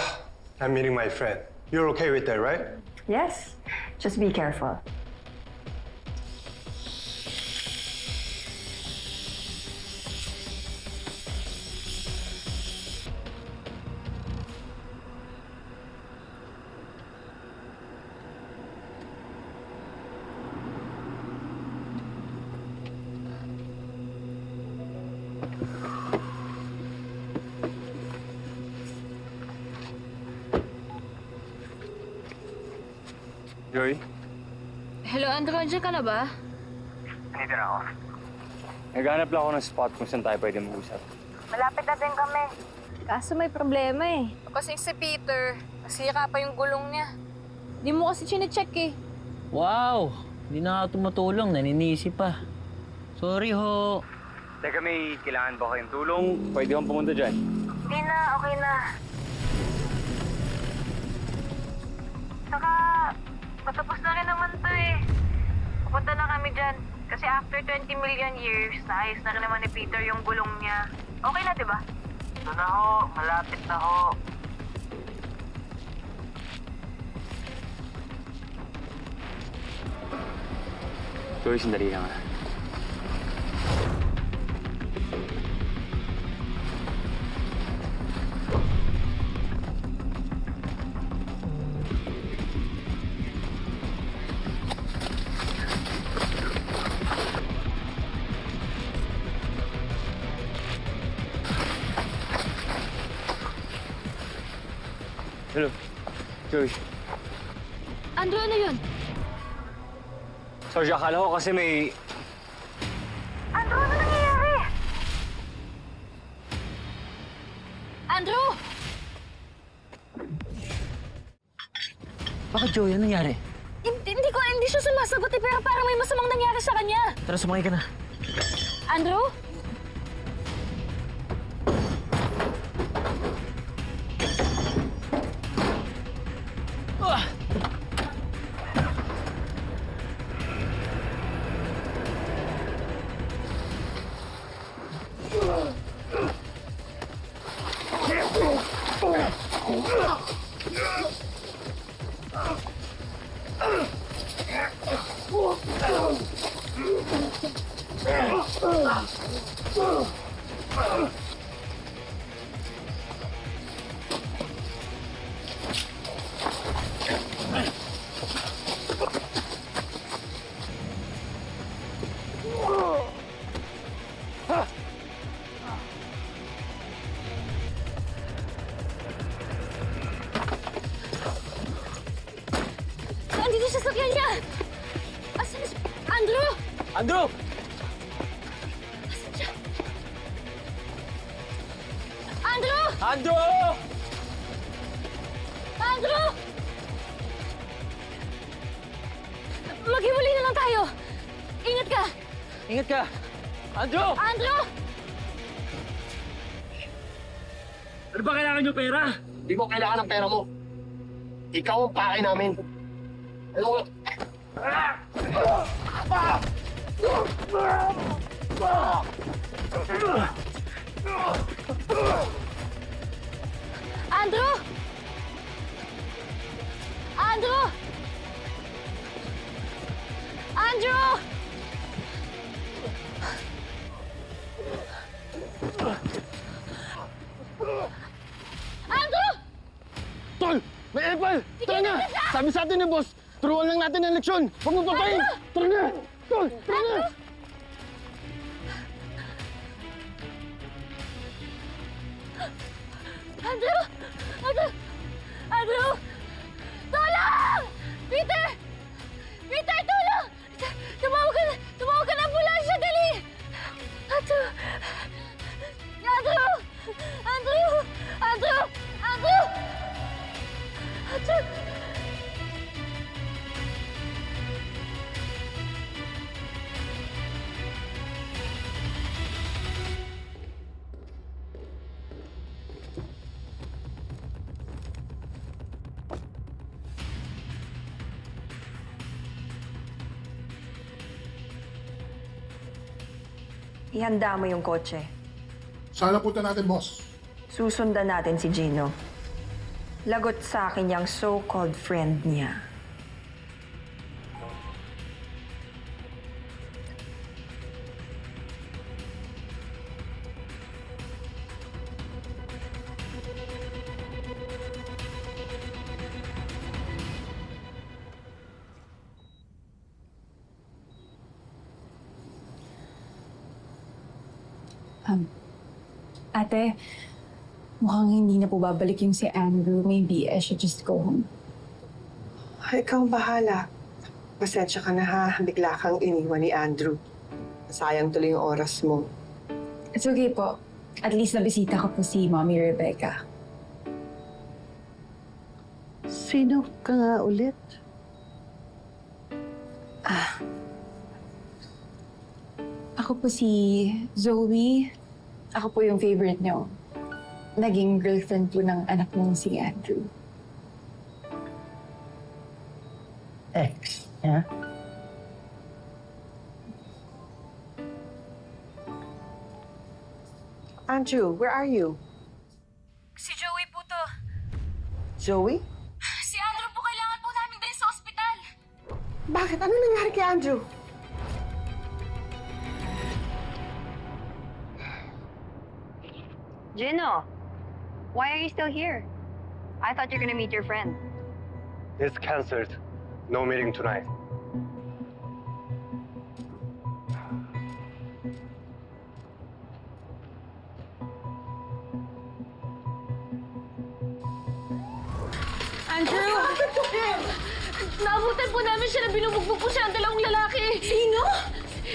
I'm meeting my friend. You're okay with that, right? Yes. Just be careful. Joy? Hello, Andrew. Andiyan ka na ba? Nandito na ako. Naghanap lang ako ng spot kung saan tayo pwede mag-usap. Malapit na din kami. Kaso may problema eh. Kasi si Peter, nasira pa yung gulong niya. Di mo kasi chinecheck eh. Wow! Hindi na ako tumutulong. Naninisi pa. Sorry ho. Teka, may kailangan ba kayong tulong? Pwede kang pumunta dyan. Hindi na, okay na. Saka, patapos na rin naman to eh. Pupunta na kami dyan. Kasi after 20 million years, naayos na rin naman ni Peter yung gulong niya. Okay na, di ba? Ito na ho, malapit na ho. Joy, sandali lang ah. Hello, Joy. Andrew, ano yun? Sorry, akala ko kasi may... Andrew, ano nangyayari? Andrew! Bakit, Joy? Ano nangyari? Hindi siya sumasagot eh, pero parang may masamang nangyari sa kanya. Tara, sumakay ka na. Andrew? Nandito siya sa sakyan niya! Asan na siya? Andrew! Andrew! Asan siya? Andrew! Andrew! Andrew! Maghiwalay na lang tayo! Ingat ka! Ingat ka! Andrew! Andrew! Ano ba kailangan nyo pera? Hindi ko kailangan ng pera mo. Ikaw ang pake namin. Ano mo? Andrew! Andrew! Andrew! Andrew! Tol! May epal! Tara na! Sabi sa atin ni boss, turuan lang natin ang leksyon. Huwag mo papayin! Tara na! Tol! Tara na! Andrew! Andrew! Andrew! Tulong! Peter! Peter, tulong! Tumawag ka na ambulansya, dali! Andrew! Andrew! Andrew! Andrew! Andrew! Andrew! Ihanda mo yung kotse. Saan punta natin, boss? Susundan natin si Gino. Lagot sa akin yung so-called friend niya. Ate, mukhang hindi na po babalik yung si Andrew. Maybe I should just go home. Ikaw ang bahala. Pasensya ka na ha. Bigla kang iniwan ni Andrew. Sayang tuloy yung oras mo. It's okay po. At least nabisita ko po si Mommy Rebecca. Sino ka nga ulit? Ako po si Zoe. Ako po yung favorite niyo. Naging girlfriend po ng anak mong si Andrew. Ex, ha? Andrew, where are you? Si Joey po to. Joey? Si Andrew po kailangan po namin din sa ospital. Bakit? Ano nangyari kay Andrew? Gino, why are you still here? I thought you're gonna meet your friend. It's cancelled. No meeting tonight. Andrew! Naabutan po namin siya na binubugbog po siya ang dalawang lalaki. Sino?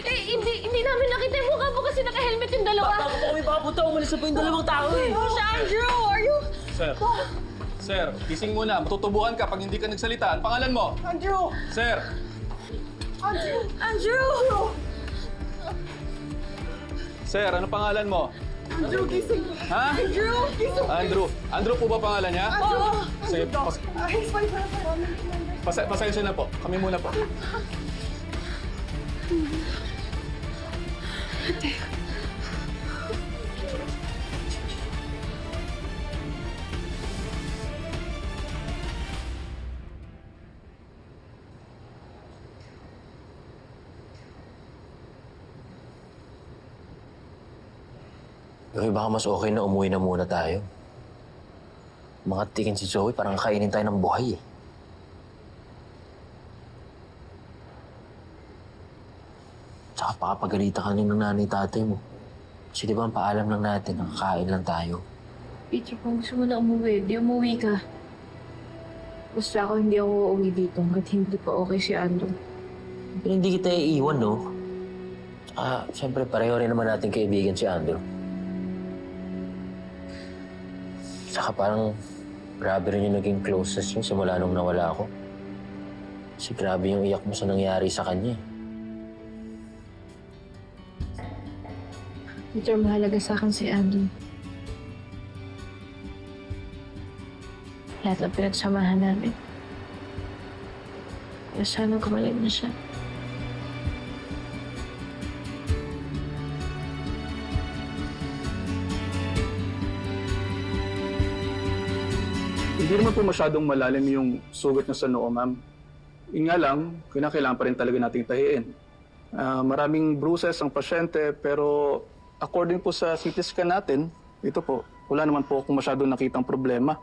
Hindi namin nakita yung mukha po kasi naka-helmet yung dalawa. Bago po kami papunta, umalis na po yung dalawang tao eh. Siya, Andrew! Are you... Sir, gising muna. Matutubuhan ka pag hindi ka nagsalita. Ang pangalan mo? Andrew! Sir! Andrew! Sir, ano pangalan mo? Andrew, gising! Ha? Andrew! Gising! Andrew. Andrew po ba pangalan niya? Andrew! Sige, He's my brother. pasensya na po. Kami muna po. Pero baka mas okay na umuwi na muna tayo. Mga tikin si Zoe, parang kainin tayo ng buhay eh. Tsaka pakapagalitan ka ng nanay tatay mo. Kasi di ba ang paalam lang natin, nakakain lang tayo. Peter, kung gusto mo na umuwi, di umuwi ka. Basta ako hindi ako uuwi dito hanggat hindi pa okay si Andrew. Pero hindi kita iiwan, no? Tsaka, siyempre, pareho rin naman natin kaibigan si Andrew. Saka parang grabe rin yung naging closest niyo simula nung nawala ako. Kasi grabe yung iyak mo sa nangyari sa kanya. Peter, mahalaga sa akin si Andrew. Lahat ng pinagsamahan namin. Kaya sana gumaling na siya. Hindi naman po masyadong malalim yung sugat niya sa noo, ma'am. Yun nga lang, kailangan pa rin talaga nating tahiin. Maraming bruises ang pasyente, pero according po sa CT scan natin, ito po, wala naman po akong masyadong nakitang problema.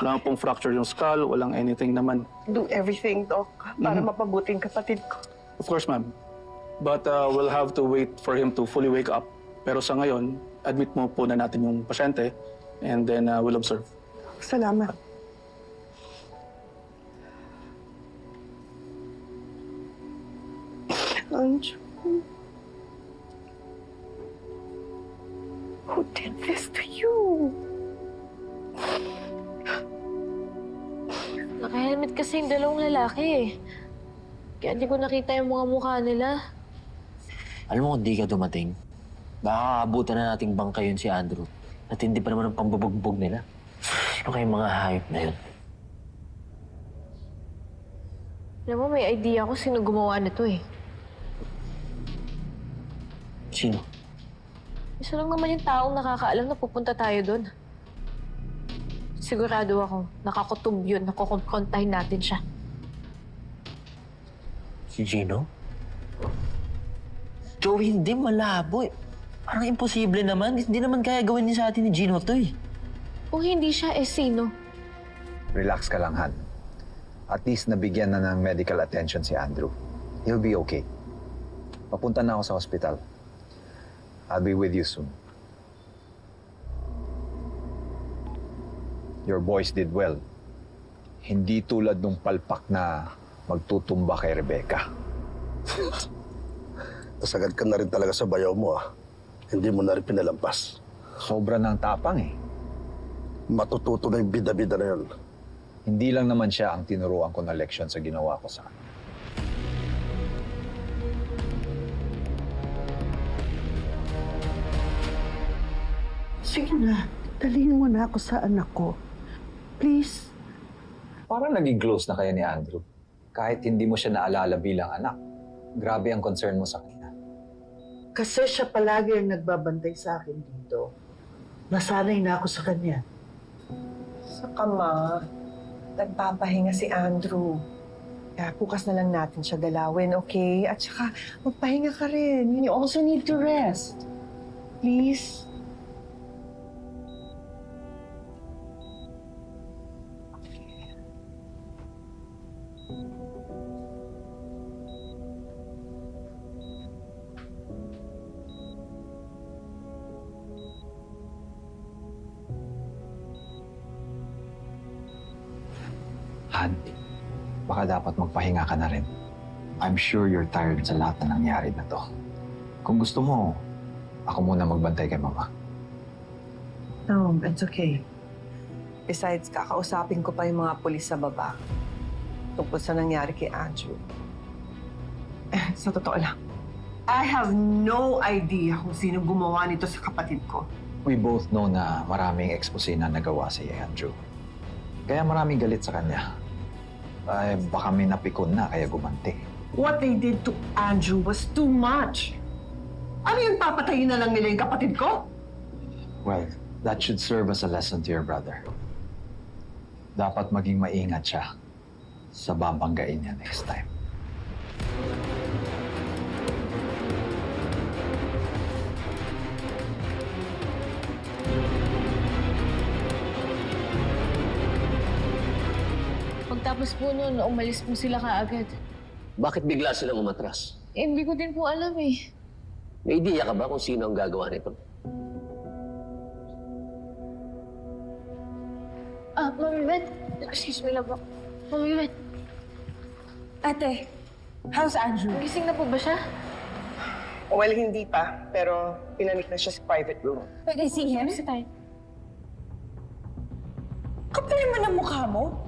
Wala pong fracture yung skull, walang anything naman. Do everything, Doc, para mapabuting kapatid ko. Of course, ma'am. But we'll have to wait for him to fully wake up. Pero sa ngayon, admit mo po na natin yung pasyente and then we'll observe. Salamat. Andrew. Who did this to you? Naka-helmet kasi yung dalawang lalaki eh. Kaya di ko nakita yung mga mukha nila. Alam mo kung di ka dumating, baka abutan na nating bangka yun si Andrew. At hindi pa naman ang pambubugbog nila. Sino kayong mga hayop na yun? Alam mo, may idea ako sino gumawa nito eh. Sino? Isa lang naman yung taong nakakaalam na pupunta tayo doon. Sigurado ako, nakakutob yun, nakukonfrontahin natin siya. Si Gino? Joey, hindi malabo eh. Parang imposible naman. Hindi naman kaya gawin niya sa atin ni Gino to eh. Kung hindi siya, eh sino? Relax ka lang, Han. At least nabigyan na ng medical attention si Andrew. He'll be okay. Papunta na ako sa hospital. I'll be with you soon. Your boys did well. Hindi tulad nung palpak na magtutumba kay Rebecca. Nasagad ka na rin talaga sa bayaw mo, ah. Hindi mo na rin pinalampas. Sobra ng tapang eh. Matututo na yung bida-bida na yun. Hindi lang naman siya ang tinuruan ko na leksyon sa ginawa ko sa kanya. Sige na, dalhin mo na ako sa anak ko. Please. Parang naging close na kayo ni Andrew. Kahit hindi mo siya naalala bilang anak. Grabe ang concern mo sa kanya. Kasi siya palagi ang nagbabantay sa akin dito. Nasanay na ako sa kanya. Saka ma, nagpapahinga si Andrew. Kaya bukas na lang natin siya galawin, okay? At saka, magpahinga ka rin. You also need to rest. Please? Han, baka dapat magpahinga ka na rin. I'm sure you're tired sa lahat na nangyari na to. Kung gusto mo, ako muna magbantay kay Mama. No, it's okay. Besides, kakausapin ko pa yung mga pulis sa baba tungkol sa nangyari kay Andrew. Sa totoo lang, I have no idea kung sino gumawa nito sa kapatid ko. We both know na maraming expose na nagawa si Andrew. Kaya maraming galit sa kanya. Ay, baka may napikon na kaya gumanti. What they did to Andrew was too much. Ano yung papatayin na lang nila yung kapatid ko? Well, that should serve as a lesson to your brother. Dapat maging maingat siya sa babanggain niya next time. Pagtapos po nun, umalis po sila kaagad. Bakit bigla silang umatras? Eh, hindi ko din po alam eh. May ideya ka ba kung sino ang gagawa nito? Mami Beth. Excuse me lang po. Mami Beth. Ate, how's Andrew? Gising na po ba siya? Well, hindi pa. Pero pinanik na siya sa private room. Pwede see him? Kasi tayo. Kapal naman ang mukha mo.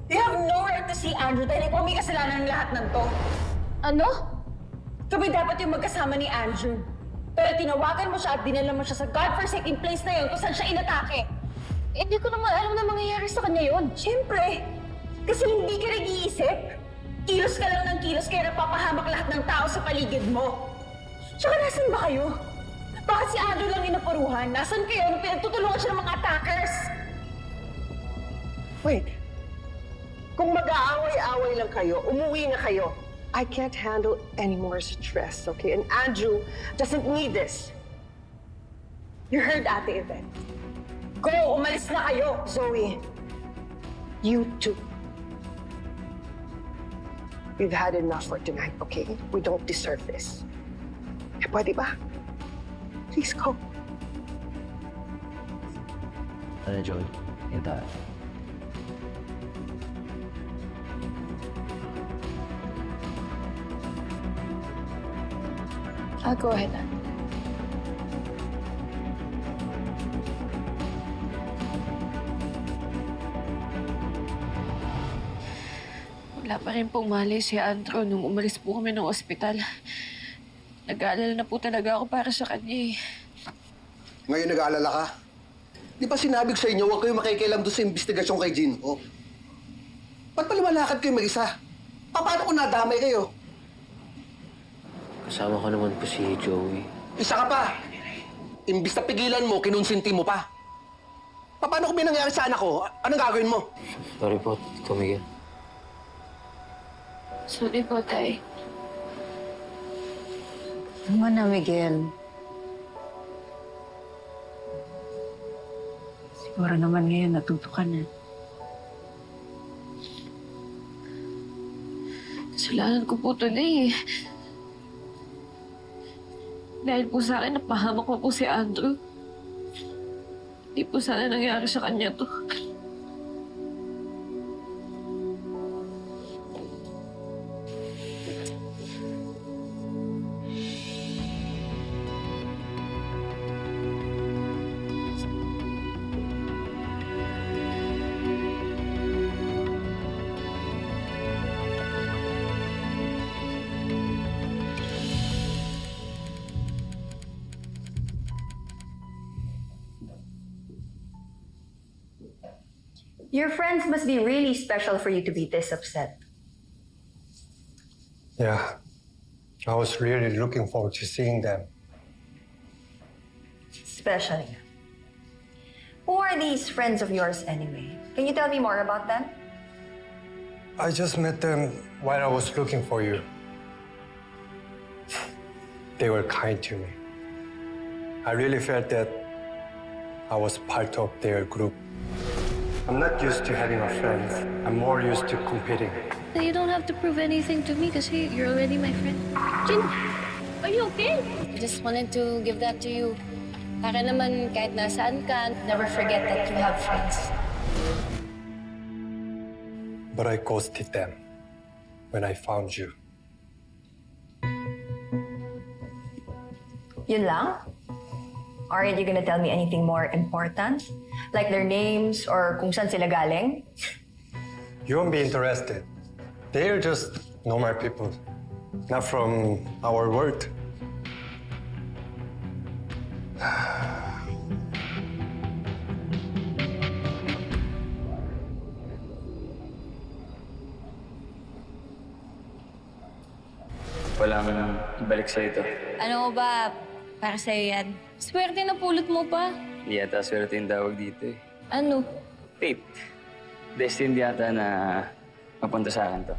You have no right to see Andrew dahil ikaw may kasalanan ng lahat ng to. Ano? Kami dapat yung magkasama ni Andrew. Pero tinawagan mo siya at dinala mo siya sa godforsaken place na yun kung saan siya inatake. Hindi ko naman alam na mangyayari sa kanya yun. Siyempre. Kasi hindi ka nag-iisip. Kilos ka lang ng kilos kaya napapahamak lahat ng tao sa paligid mo. Tsaka nasan ba kayo? Bakit si Andrew lang yung napuruhan? Nasan kayo nung pinagtutulungan siya ng mga attackers? Wait. Kung mag-aaway-aaway lang kayo, umuwi na kayo. I can't handle any more stress, okay? And Andrew doesn't need this. You heard Ate Yvette. Go! Umalis na kayo! Zoe, you too. We've had enough for tonight, okay? We don't deserve this. Eh, pwede ba? Please go. Ano, Joey? Yung tayo. I'll go ahead. Wala pa rin pong malay si Andrew nung umalis po kami ng ospital. Nag-aalala na po talaga ako para sa kanya eh. Ngayon nag-aalala ka? Di ba sinabi ko sa inyo, huwag kayong makikialam doon sa investigasyon kay Jinho? Ba't pa lumalakad kayo mag-isa? Paano kung nadamay kayo? Kasama ko naman po si Joey. Isa ka pa! Imbis na pigilan mo, kinunsinti mo pa. Paano kung may nangyari sa anak ko? Anong gagawin mo? Sorry po, Tito Miguel. Sorry po, Tay. Tama na, Miguel. Siguro naman ngayon natuto ka na. Kasalanan ko po tuloy eh. Dahil po sa akin, napahamak ko po si Andrew. Hindi po sana nangyari sa kanya to. Your friends must be really special for you to be this upset. Yeah. I was really looking forward to seeing them. Especially. Who are these friends of yours anyway? Can you tell me more about them? I just met them while I was looking for you. They were kind to me. I really felt that I was part of their group. I'm not used to having a friend. I'm more used to competing. You don't have to prove anything to me kasi you're already my friend. Jin, are you okay? I just wanted to give that to you. Para naman kahit nasaan ka, never forget that you have friends. But I ghosted them when I found you. Yun lang? Aren't you gonna tell me anything more important? Like their names or kung saan sila galing? You won't be interested. They're just normal people, not from our world. Wala mo nang ibalik sa'yo ito. Ano ba? Para sa'yo yan. Swerte na pulot mo pa. Hindi yata swerte yung tawag dito eh. Ano? Fate. Destined yata na mapunta sa akin to.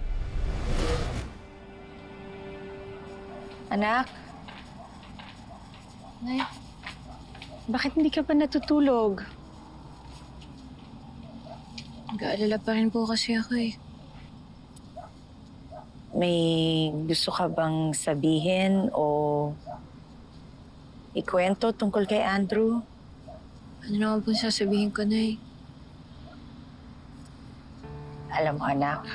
Anak, Nay, bakit hindi ka pa natutulog? nag-aalala pa rin po kasi ako eh. May gusto ka bang sabihin o ikwento tungkol kay Andrew? Ano naman po sasabihin ko, Nay? Alam mo, anak,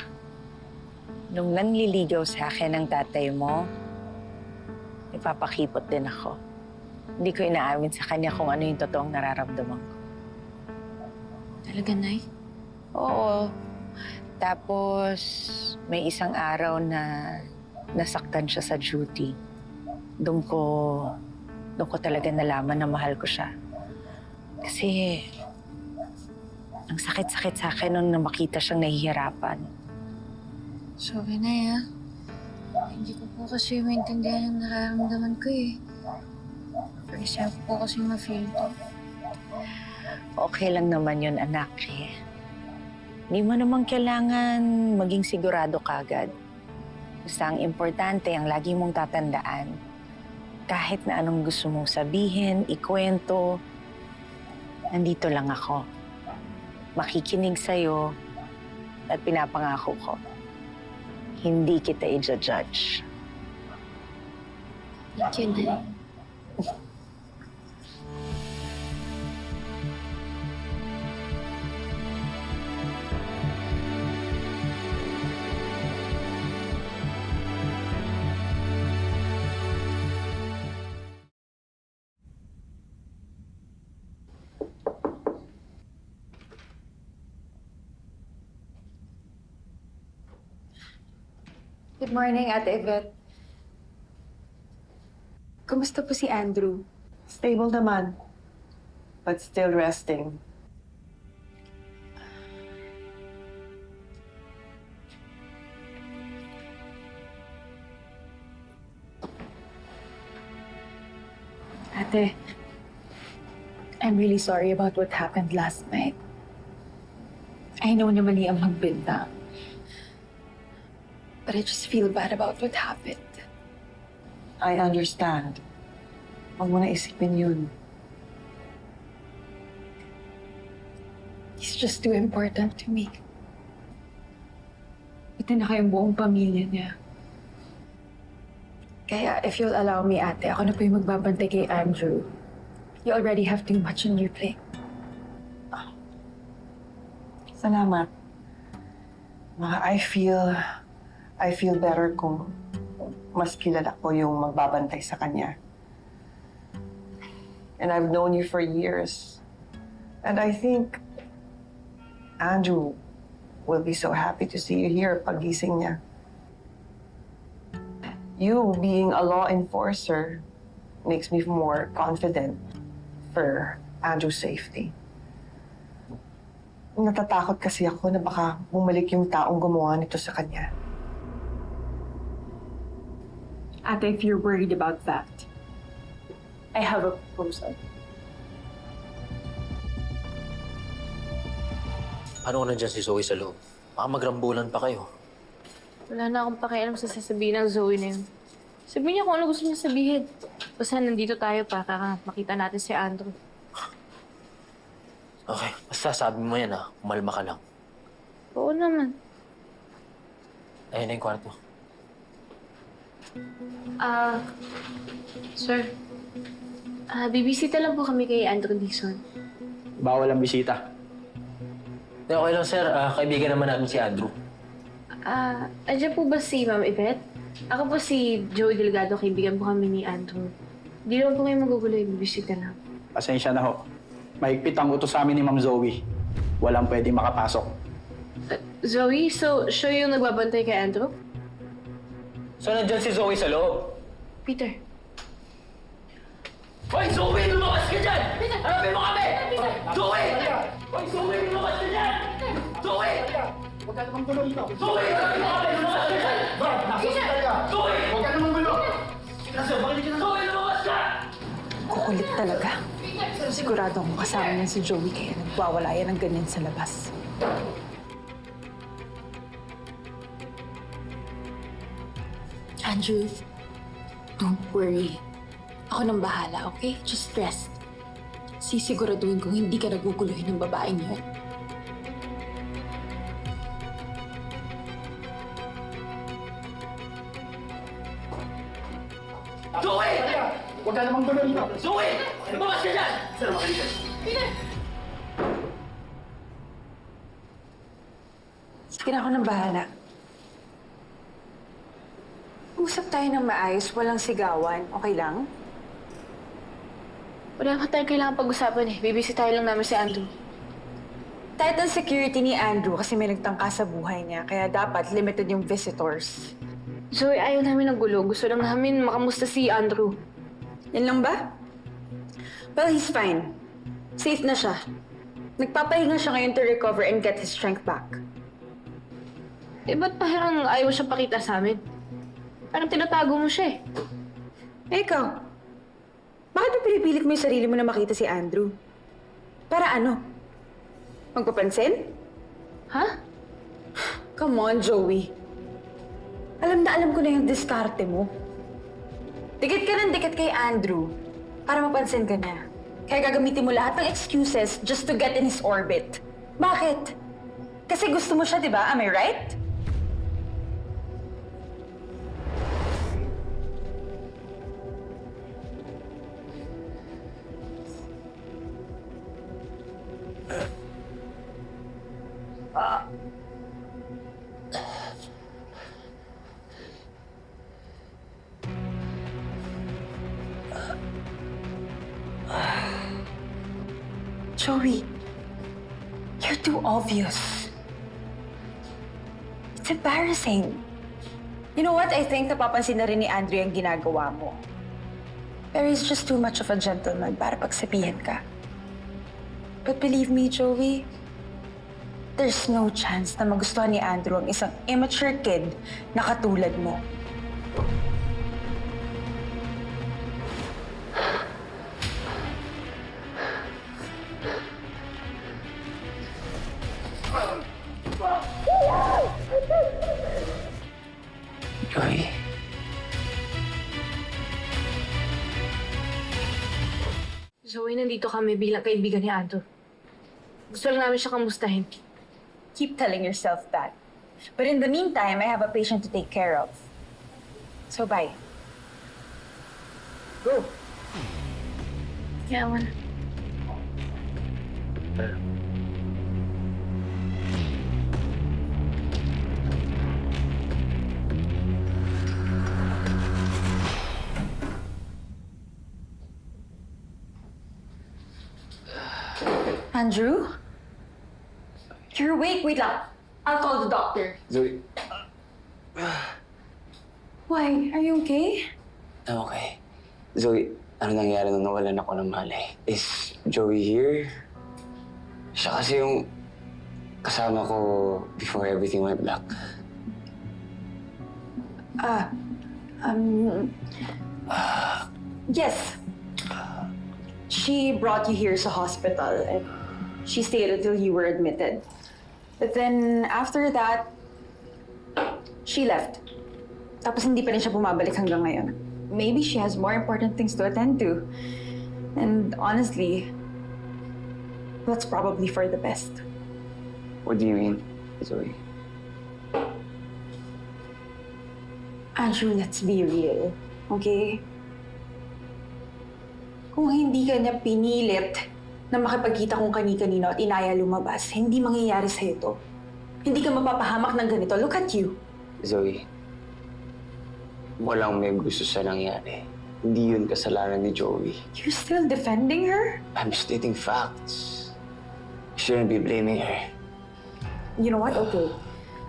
nung nanliligaw sa akin ang tatay mo, ipapakipot din ako. Hindi ko inaamin sa kanya kung ano yung totoong nararamdaman ko. Talaga, Nay? Oo. Tapos, may isang araw na nasaktan siya sa duty. Doon ko talaga nalaman na mahal ko siya. Kasi, ang sakit-sakit sa akin nung makita siyang nahihirapan. Sorry, Nay, ha? Hindi ko po kasi maintindihan yung nararamdaman ko eh. First time ko po kasi ma-feel to. Okay lang naman yun, anak eh. Hindi mo naman kailangan maging sigurado kagad. Basta ang importante, ang lagi mong tatandaan, kahit na anong gusto mong sabihin, ikwento, nandito lang ako. Makikinig sa'yo at pinapangako ko, hindi kita i-judge. Thank you, Nay. Good morning, Ate Yvette. Kumusta po si Andrew? Stable naman, but still resting. Ate, I'm really sorry about what happened last night. I know na mali ang magbintang. But I just feel bad about what happened. I understand. Huwag mo na isipin yun. He's just too important to me. Pati na kayong buong pamilya niya. Kaya if you'll allow me, ate, ako na po yung magbabantay kay Andrew. You already have too much on your plate. Salamat. I feel better kung mas kilala ko yung magbabantay sa kanya. And I've known you for years. And I think Andrew will be so happy to see you here pagising niya. You being a law enforcer makes me more confident for Andrew's safety. Natatakot kasi ako na baka bumalik yung taong gumawa nito sa kanya. Ate, if you're worried about that, I have a proposal. Ano nandiyan si Zoe sa loob? Baka magrambulan pa kayo. Wala na akong pakialam sa sasabihin ng Zoe na yun. Sabihin niya kung ano gusto niya sabihin. Basta nandito tayo para makita natin si Andrew. Okay, basta sabi mo yan umalma ka lang. Oo naman. Ayun na yung kwarto. Sir. Bibisita lang po kami kay Andrew Dixon. Bawal ang bisita. Okay lang, sir. Kaibigan naman namin si Andrew. Andiyan po ba si Ma'am Yvette? Ako po si Joey Delgado, kaibigan po kami ni Andrew. Di naman po kayo magugulo, bibisita lang. Pasensya na ho. Mahigpit ang utos sa amin ni Ma'am Zoe. Walang pwedeng makapasok. Zoe, so siya yung nagbabantay kay Andrew? So nandiyan si Zoe sa loob? Peter. Hoy, Zoe! Lumabas ka dyan! Peter! Harapin mo kami! Peter! Zoe! Hoy, Zoe! Lumabas ka dyan! Zoe! Huwag ka namang gulo dito. Zoe! Harapin mo kami! Lumabas ka dyan! Bro, nasa hospital ka. Zoe! Huwag ka namang gulo. Zoe! Lumabas ka! Kukulit talaga. Sigurado akong kasama niya si Joey kaya nagwawala yan ng ganyan sa labas. Andrew, don't worry. Ako nang bahala, okay? Just rest. Sisiguraduhin kong hindi ka naguguluhin ng babaeng yun. Zoe! Huwag ka namang gulo dito. Zoe! Lumabas ka dyan! Sige na, ako nang bahala. Usap tayo ng maayos, walang sigawan. Okay lang? Wala naman tayong kailangan pag-usapan Bibisitahin lang namin si Andrew. Tight ang security ni Andrew kasi may nagtangka sa buhay niya, kaya dapat limited yung visitors. Zoe, ayaw namin ng gulo. Gusto lang namin makamusta si Andrew. Yan lang ba? Well, he's fine. Safe na siya. Nagpapahinga siya ngayon to recover and get his strength back. Ba't parang ayaw siyang pakita sa amin? Parang tinatago mo siya Ikaw, bakit mo pinipilit mo yung sarili mo na makita si Andrew? Para ano? Magpapansin? Ha? Come on, Joey. Alam na alam ko na yung diskarte mo. Dikit ka ng dikit kay Andrew para mapansin ka niya. Kaya gagamitin mo lahat ng excuses just to get in his orbit. Bakit? Kasi gusto mo siya, di ba? Am I right? Joey, you're too obvious. It's embarrassing. You know what? I think napapansin na rin ni Andrew ang ginagawa mo. Pero he's just too much of a gentleman para pagsabihan ka. But believe me, Joey, there's no chance na magustuhan ni Andrew ang isang immature kid na katulad mo. Joey? Zoe, nandito kami bilang kaibigan ni Andrew. Gusto lang namin siya kamustahin. Keep telling yourself that. But in the meantime, I have a patient to take care of. So bye. Go. Kaya mo na. Andrew? You're awake. Wait lang. I'll call the doctor. Zoe, Why? Are you okay? I'm okay. Zoe, ano nangyari nung nawalan ako ng malay? Is Joey here? Siya kasi yung kasama ko before everything went black. Yes. She brought you here sa hospital and she stayed until you were admitted. But then after that, she left. Tapos hindi pa rin siya bumabalik hanggang ngayon. Maybe she has more important things to attend to. And honestly, that's probably for the best. What do you mean, Zoe? Andrew, let's be real. Okay? Kung hindi ka niya pinilit na makipagkita kung kani-kanino at inaya lumabas, hindi mangyayari sa'yo to. Hindi ka mapapahamak ng ganito. Look at you. Zoe, walang may gusto sa nangyari. Hindi yun kasalanan ni Joey. You're still defending her? I'm stating facts. You shouldn't be blaming her. You know what? Okay.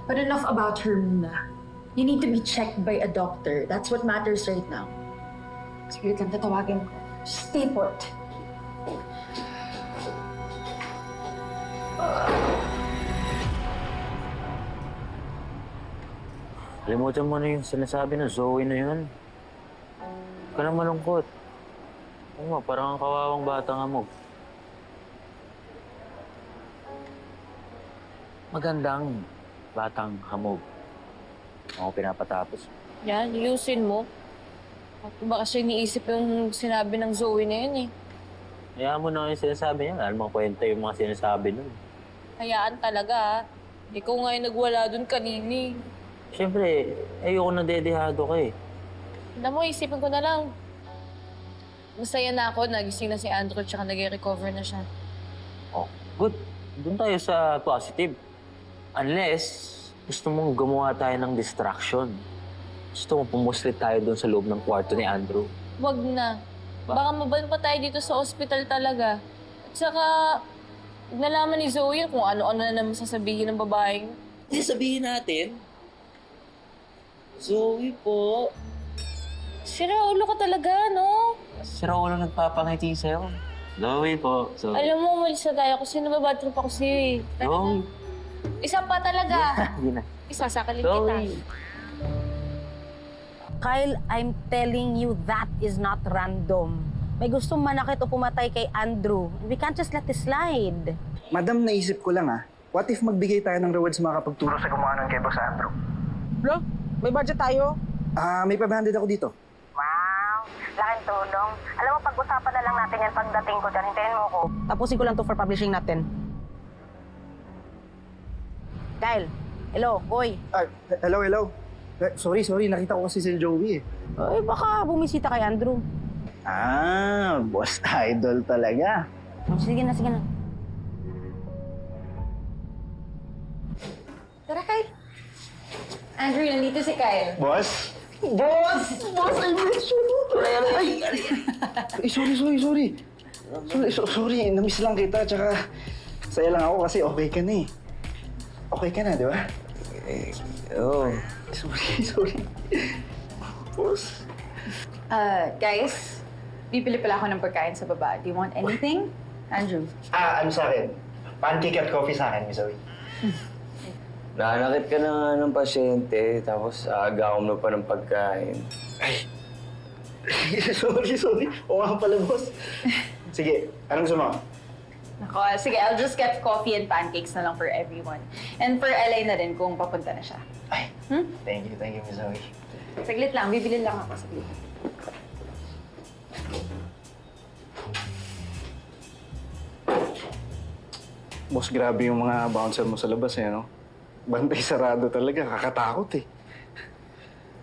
But enough about her muna. You need to be checked by a doctor. That's what matters right now. Sige, kang tatawagin ko. Stay put. Kalimutan mo na yung sinasabi ng Zoe na yun. Huwag ka na malungkot. Oo nga, parang ang kawawang batang amog. Magandang batang hamog. Ako pinapatapos. Yan, yusin mo. At ba kasi iniisip yung sinabi ng Zoe na yun eh. Hayaan mo na yung sinasabi niya. Alam mo kwenta yung mga sinasabi nun. Hayaan talaga ah. Ikaw nga yung nagwala dun kanini. Siyempre, ayoko na dedehado ka eh. Alam mo, isipin ko na lang. Masaya na ako, nagising na si Andrew tsaka nag-recover na siya. Oh, good. Doon tayo sa positive. Unless, gusto mong gumawa tayo ng distraction. Gusto mong pumuslit tayo doon sa loob ng kwarto ni Andrew. Wag na. Baka maban pa tayo dito sa ospital talaga. At saka, nalaman ni Zoe yun kung ano-ano na naman sasabihin ng babaeng. Hindi sabihin natin. Zoe po. Sira ulo ka talaga, no? Sira ulo nagpapangiti sa'yo. Zoe po. Zoe. Alam mo, umalis na tayo kasi nababad trip ako sa'yo eh. Zoe. Isa pa talaga. Hindi na. Isasakalin kita. Kyle, I'm telling you that is not random. May gustong manakit o pumatay kay Andrew. We can't just let this slide. Madam, naisip ko lang what if magbigay tayo ng reward sa mga kapagturo sa gumawa ng kay Boss Andrew? Bro, may budget tayo? May 500 ako dito. Wow, laking tulong. Alam mo, pag-usapan na lang natin yan pagdating ko dyan. Hintayin mo ko. Tapusin ko lang to for publishing natin. Kyle, hello, boy. Hello. Sorry. Nakita ko kasi si Joey eh. Ay, baka bumisita kay Andrew. Boss idol talaga. Sige na. Tara, Kyle. Andrew, nandito si Kyle. Boss, I miss you. Sorry. Sorry, namiss lang kita. Tsaka, saya lang ako kasi okay ka na eh. Okay ka na, di ba? Oo. Sorry. Boss. Guys, bibili pala ako ng pagkain sa baba. Do you want anything? Andrew? Ano sa akin? Pancake at coffee sa akin, Miss Zoe. Nahanakit ka na nga ng pasyente, tapos aagaw mo pa ng pagkain. Sorry. Oo nga pala, boss. Sige, anong gusto mo? Ako, sige, I'll just get coffee and pancakes na lang for everyone. And for LA na rin kung papunta na siya. Thank you, Miss Zoe. Saglit lang, bibili lang ako. Saglit. Boss, grabe yung mga bouncer mo sa labas no? Bantay sarado talaga, kakatakot eh.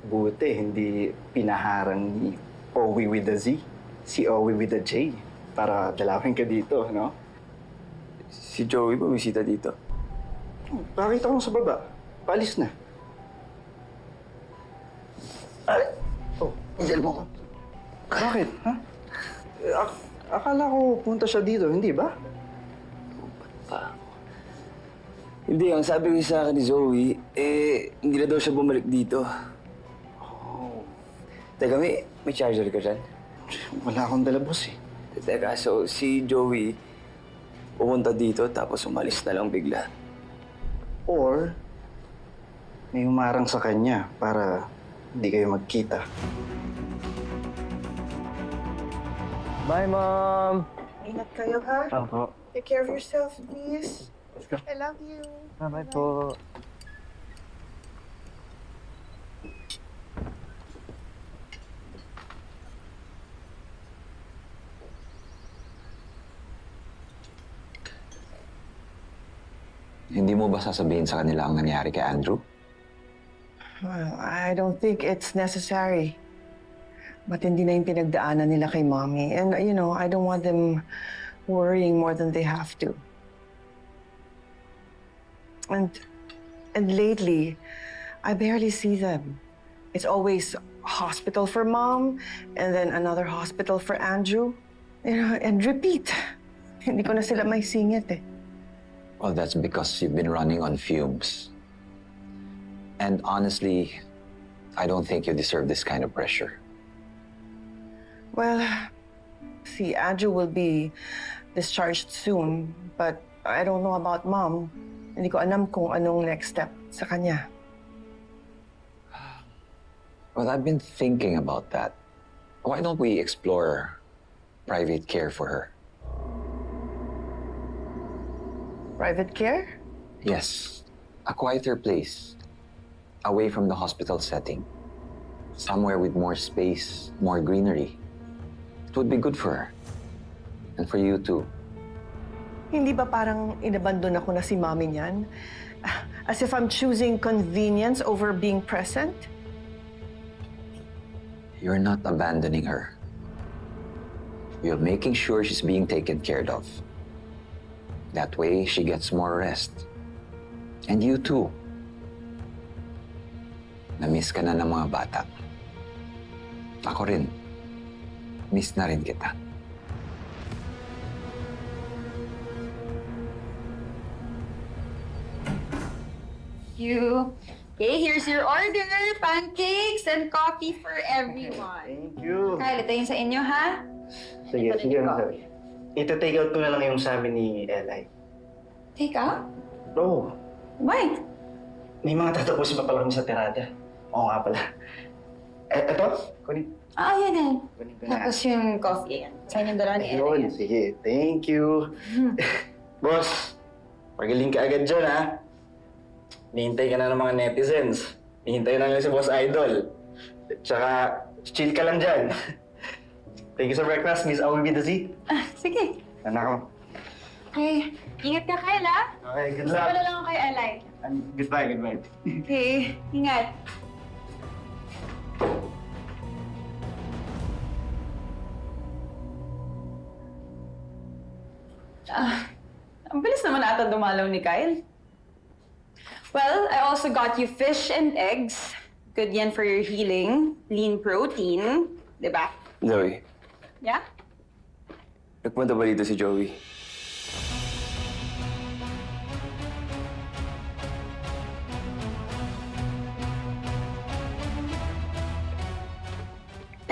Buti, hindi pinaharang ni Owie with a Z, si Owie with a J, para dalawin ka dito, no? Si Joey bumisita dito. Pakita ko sa baba, paalis na. Angel mo ko. Bakit, ha? Akala ko punta siya dito, hindi ba? Hindi, ang sabi ko sa akin ni Zoe, hindi na daw siya bumalik dito. Teka, may charger ka dyan? Wala akong dala, boss eh. Teka, so si Joey pumunta dito tapos umalis na lang bigla. Or may humarang sa kanya para hindi kayo magkita. Bye, Mom! Ingat kayo, ha? Opo. Take care of yourself, please. I love you. Bye po. Hindi mo ba sasabihin sa kanila ang nangyari kay Andrew? Well, I don't think it's necessary. Matindi na yung pinagdaanan nila kay Mommy. And, you know, I don't want them worrying more than they have to. And lately, I barely see them. It's always hospital for Mom, and then another hospital for Andrew. You know, and repeat. Hindi ko na sila may singit eh. Well, that's because you've been running on fumes. And honestly, I don't think you deserve this kind of pressure. Well, see, Andrew will be discharged soon, but I don't know about Mom. Hindi ko alam kung anong next step sa kanya. Well, I've been thinking about that. Why don't we explore private care for her? Private care? Yes, a quieter place, away from the hospital setting. Somewhere with more space, more greenery. It would be good for her. And for you too. Hindi ba parang inabandon ako na si Mommy niyan? As if I'm choosing convenience over being present? You're not abandoning her. You're making sure she's being taken care of. That way, she gets more rest. And you too. Na-miss ka na ng mga bata. Ako rin. Miss na rin kita. You. Okay, here's your order. Pancakes and coffee for everyone. Thank you. Kyle, ito yung sa inyo, ha? Sige, sige. Ita-take out ko na lang yung sa amin ni Eli. Take out? No, Why? may mga tatapusin pa pala kami sa tirada. Oo nga pala. Eto, kunin. Ah, yan yan. Kunin ko na. Tapos yung coffee yan. Sa inyong dalawa ni Ella Ayun, yan. sige. Thank you. Boss, magaling ka agad dyan, ha? Nihintay ka na ng mga netizens. Nihintay na lang si Boss Idol. Tsaka, chill ka lang dyan. Thank you sa breakfast, Miss Awi with the Z. Ah, sige. Anak ko. Okay. Ingat ka, Kyle, ha? Okay, good luck. Wala lang ako kay Eli. Goodbye, goodbye. Okay. Ingat. Ang bilis naman ata dumalaw ni Kyle. Well, I also got you fish and eggs. Good yan for your healing. Lean protein. Diba? Zoe, Yeah? nagpunta ba dito si Joey?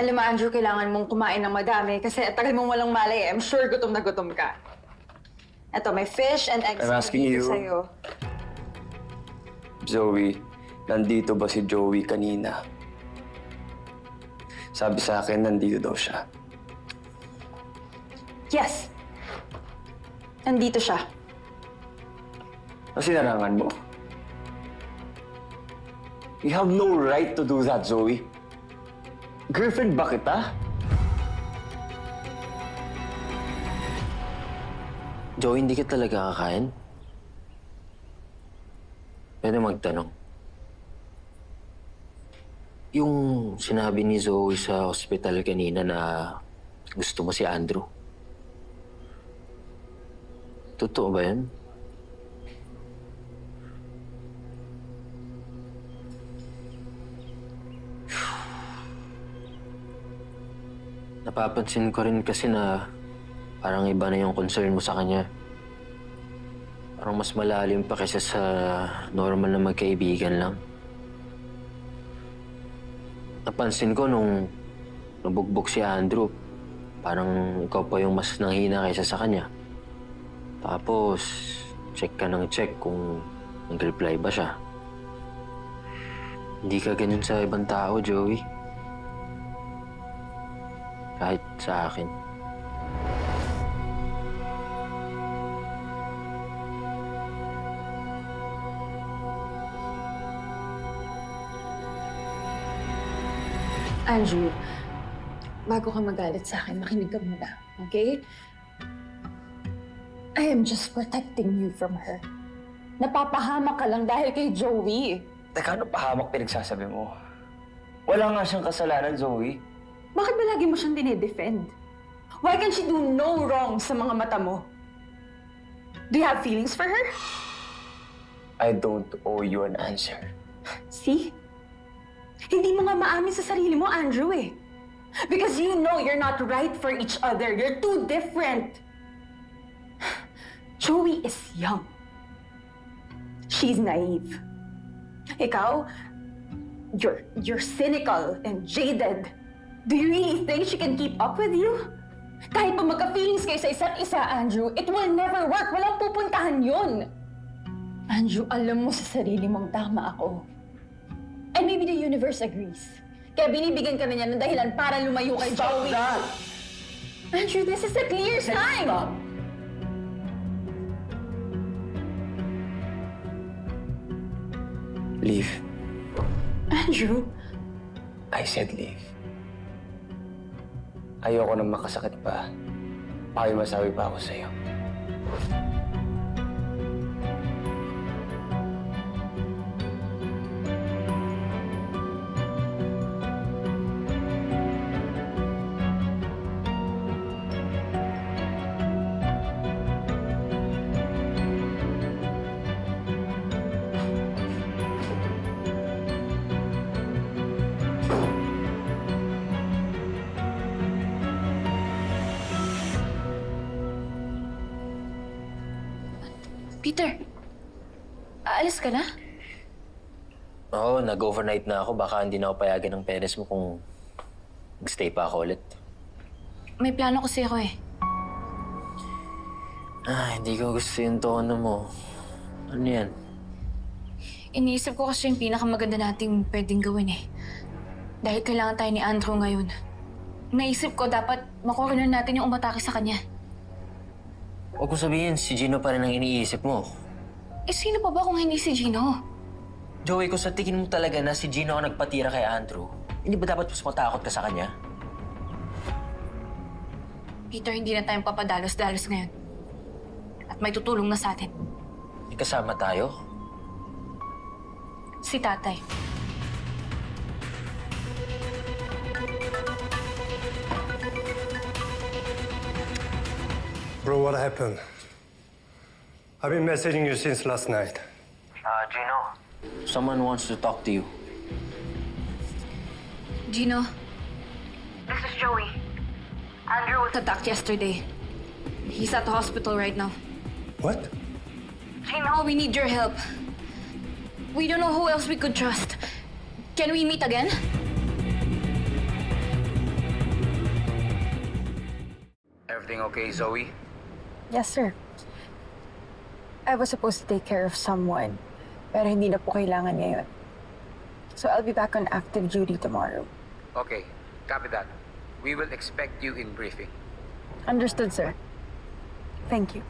Alam mo, Andrew, kailangan mong kumain ng madami kasi at tagal mong walang malay. I'm sure gutom na gutom ka. Eto, may fish and eggs I'm asking dito you. sa'yo. Zoe, nandito ba si Joey kanina? Sabi sa akin, nandito daw siya. Yes! Nandito siya. Ano sinarangan mo? You have no right to do that, Zoe. Girlfriend ba kita? Joey, hindi ka talaga kakain? Pwede magtanong. Yung sinabi ni Zoe sa ospital kanina na gusto mo si Andrew. Totoo ba yun? Napapansin ko rin kasi na parang iba na yung concern mo sa kanya. Parang mas malalim pa kaysa sa normal na magkaibigan lang. Napansin ko nung nabugbog si Andrew, parang ikaw pa yung mas nanghina kaysa sa kanya. Tapos, check ka ng check kung Nag-reply ba siya? Hindi ka ganyan sa ibang tao, Joey. Kahit sa akin. Andrew, bago ka magalit sa akin, makinig ka muna, okay? I am just protecting you from her. Napapahamak ka lang dahil kay Joey. Teka, ano pahamak pinagsasabi mo? Wala nga siyang kasalanan, Zoe. Bakit ba lagi mo siyang dinidefend? Why can she do no wrong sa mga mata mo? Do you have feelings for her? I don't owe you an answer. See? Hindi mo nga maamin sa sarili mo, Andrew, eh. Because you know you're not right for each other. You're too different. Joey is young. She's naive. Ikaw, you're cynical and jaded. Do you really think she can keep up with you? Kahit pa magka-feelings kayo sa isa't isa, Andrew, it will never work. Walang pupuntahan yun. Andrew, alam mo sa sarili mong tama ako. And maybe the universe agrees. Kaya binibigyan ka na niya ng dahilan para lumayo kay Joey. Stop that! Andrew, this is a clear sign! Stop! Leave. Andrew? I said leave. Ayoko nang makasakit pa. Pakimasabi pa ako sa'yo. Peter, aalis ka na? Oo, nag-overnight na ako. Baka hindi na ako payagan ng parents mo kung mag-stay pa ako ulit. May plano kasi ako eh. Hindi ko gusto yung tono mo. Ano yan? Iniisip ko kasi yung pinakamaganda nating pwedeng gawin eh. Dahil kailangan tayo ni Andrew ngayon. Naisip ko dapat makorner natin yung umatake sa kanya. Huwag ko sabihin, si Gino pa rin ang iniisip mo. Eh sino pa ba kung hindi si Gino? Joey, kung sa tingin mo talaga na si Gino ang nagpatira kay Andrew, hindi ba dapat mas matakot ka sa kanya? Peter, hindi na tayong papadalos-dalos ngayon. At may tutulong na sa atin. May kasama tayo. Si tatay. Bro, what happened? I've been messaging you since last night. Gino. Someone wants to talk to you. Gino, This is Joey. Andrew was attacked yesterday. He's at the hospital right now. What? Gino, we need your help. We don't know who else we could trust. Can we meet again? Everything okay, Zoe? Yes, sir. I was supposed to take care of someone, pero hindi na po kailangan ngayon. So I'll be back on active duty tomorrow. Okay, copy that. We will expect you in briefing. Understood, sir. Thank you.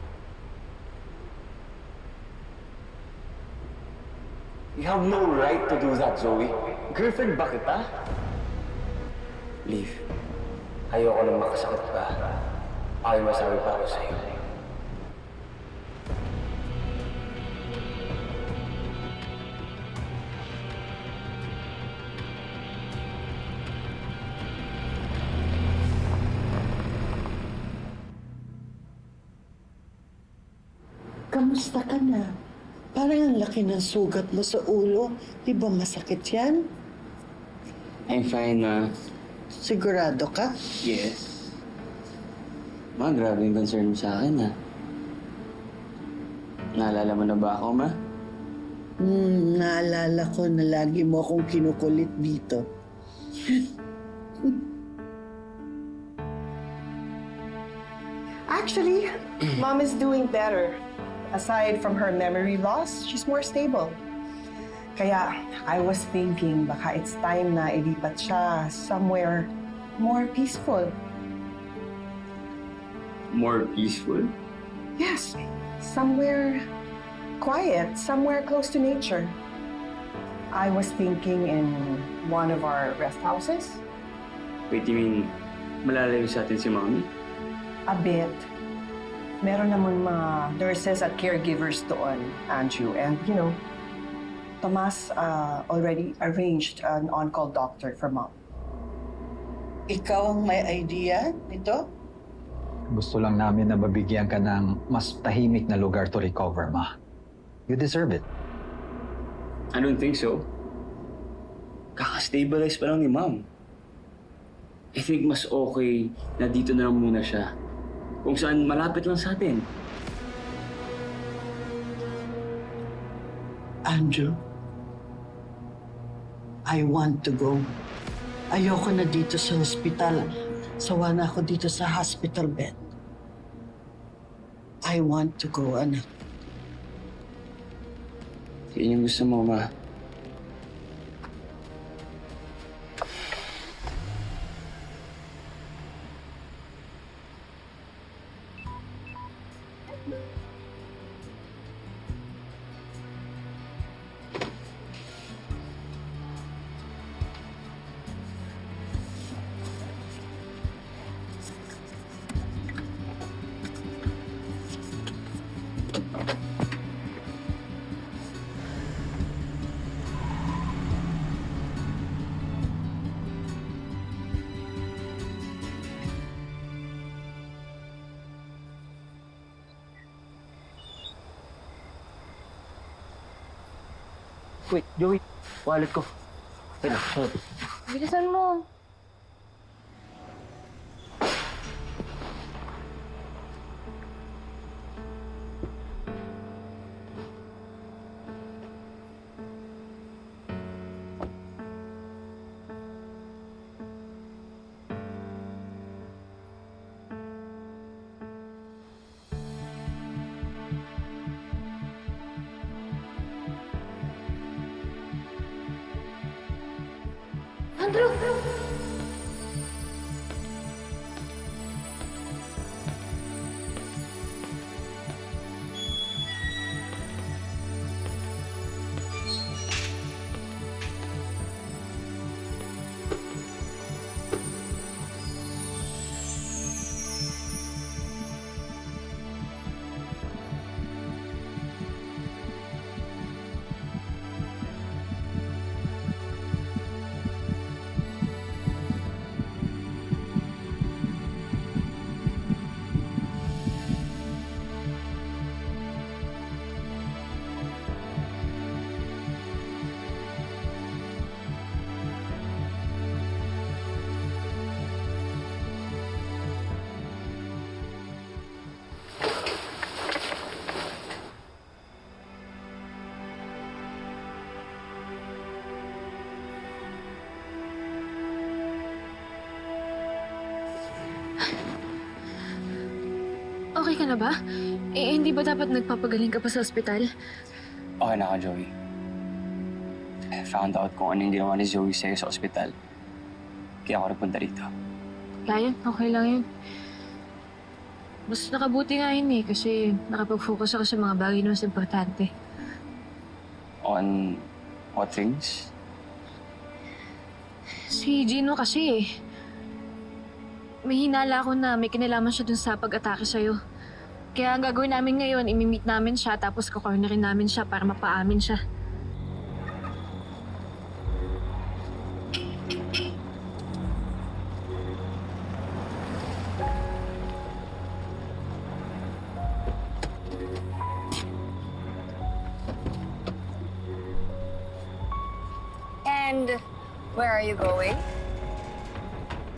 You have no right to do that, Zoe. Girlfriend ba kita? Leave. Ayoko nang makasakit pa. Pakimasabi pa ako sa'yo. Kamusta ka na? Parang ang laki ng sugat mo sa ulo. Di ba masakit yan? I'm fine, Ma. Sigurado ka? Yes. Ma, grabe yung concern mo sa akin, ha? Naalala mo na ba ako, Ma? Naalala ko na lagi mo akong kinukulit dito. Actually, Mom is doing better. Aside from her memory loss, she's more stable. Kaya I was thinking baka it's time na ilipat siya somewhere more peaceful. More peaceful? Yes, somewhere quiet, somewhere close to nature. I was thinking in one of our rest houses. Wait, you mean malalayo sa atin si Mommy? A bit. Meron naman mga nurses at caregivers doon, Andrew. And, you know, Tomas already arranged an on-call doctor for Mom. Ikaw ang may idea nito? Gusto lang namin na mabigyan ka ng mas tahimik na lugar to recover, Ma. You deserve it. I don't think so. Kaka-stabilize pa lang ni Mom. I think mas okay na dito na lang muna siya. Kung saan malapit lang sa atin. Andrew, I want to go. Ayoko na dito sa hospital. Sawa na ako dito sa hospital bed. I want to go, anak. Yun yung gusto mo, Ma. Wait, Joey. Wallet ko. Wait lang. Bilisan mo. Andrew! Okay ka na ba? Hindi ba dapat nagpapagaling ka pa sa ospital? Okay na ka, Joey. I found out kung ano yung ginawa ni Zoe sa'yo sa ospital. Kaya ako nagpunta rito. Kaya, okay lang yun. Mas nakabuti nga yun kasi nakapag-focus ako sa mga bagay na mas importante. On what things? Si Gino kasi may hinala ako na may kinalaman siya dun sa pag-atake sa'yo. Kaya ang gagawin namin ngayon, imi-meet namin siya tapos kukornerin namin siya para mapaamin siya. And where are you going?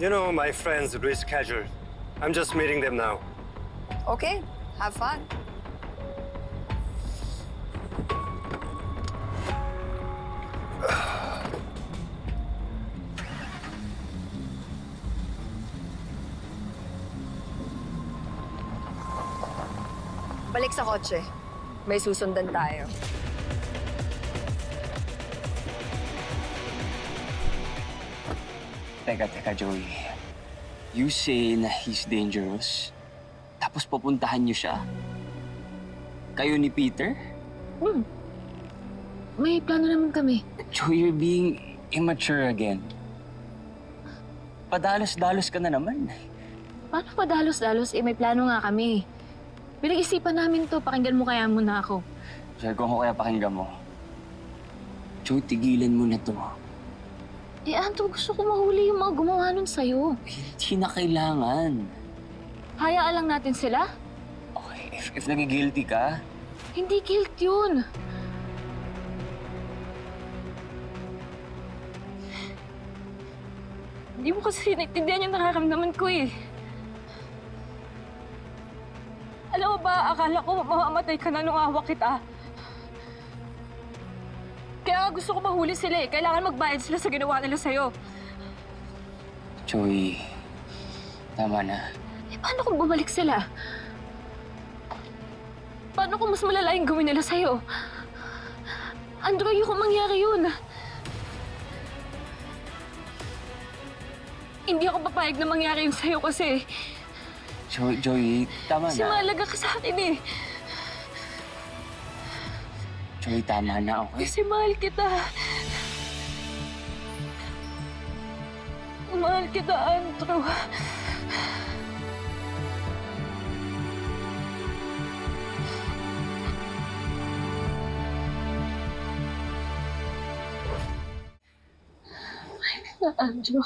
You know, my friends rescheduled. I'm just meeting them now. Okay, have fun. Balik sa kotse. May susundan tayo. Teka, Joey. You say na he's dangerous, tapos pupuntahan niyo siya? Kayo ni Peter? May plano naman kami. Joey, you're being immature again. Padalos-dalos ka na naman. Paano pa dalos-dalos? May plano nga kami. Pinag-isipan namin to. Pakinggan mo kaya muna ako. Sir, kung ako kaya pakinggan mo. Joey, tigilan mo na to. Anto, gusto ko mahuli yung mga gumawa nun sa'yo. Hindi na kailangan. Hayaan lang natin sila? Okay, if nagigilty ka, Hindi guilt yun. Hindi mo kasi naintindihan yung nararamdaman ko eh. Alam mo ba, akala ko mamamatay ka na nung awa kita. Kaya gusto ko mahuli sila eh. Kailangan magbayad sila sa ginawa nila sa'yo. Joey, tama na. Paano kung bumalik sila? Paano kung mas malala yung gawin nila sa'yo? Andrew, ayoko mangyari yun. Hindi ako papayag na mangyari yun sa'yo kasi Joey, tama na. mahalaga ka sa akin eh. Joey, tama na, okay? Kasi mahal kita. Mahal kita, Andrew. Andrew.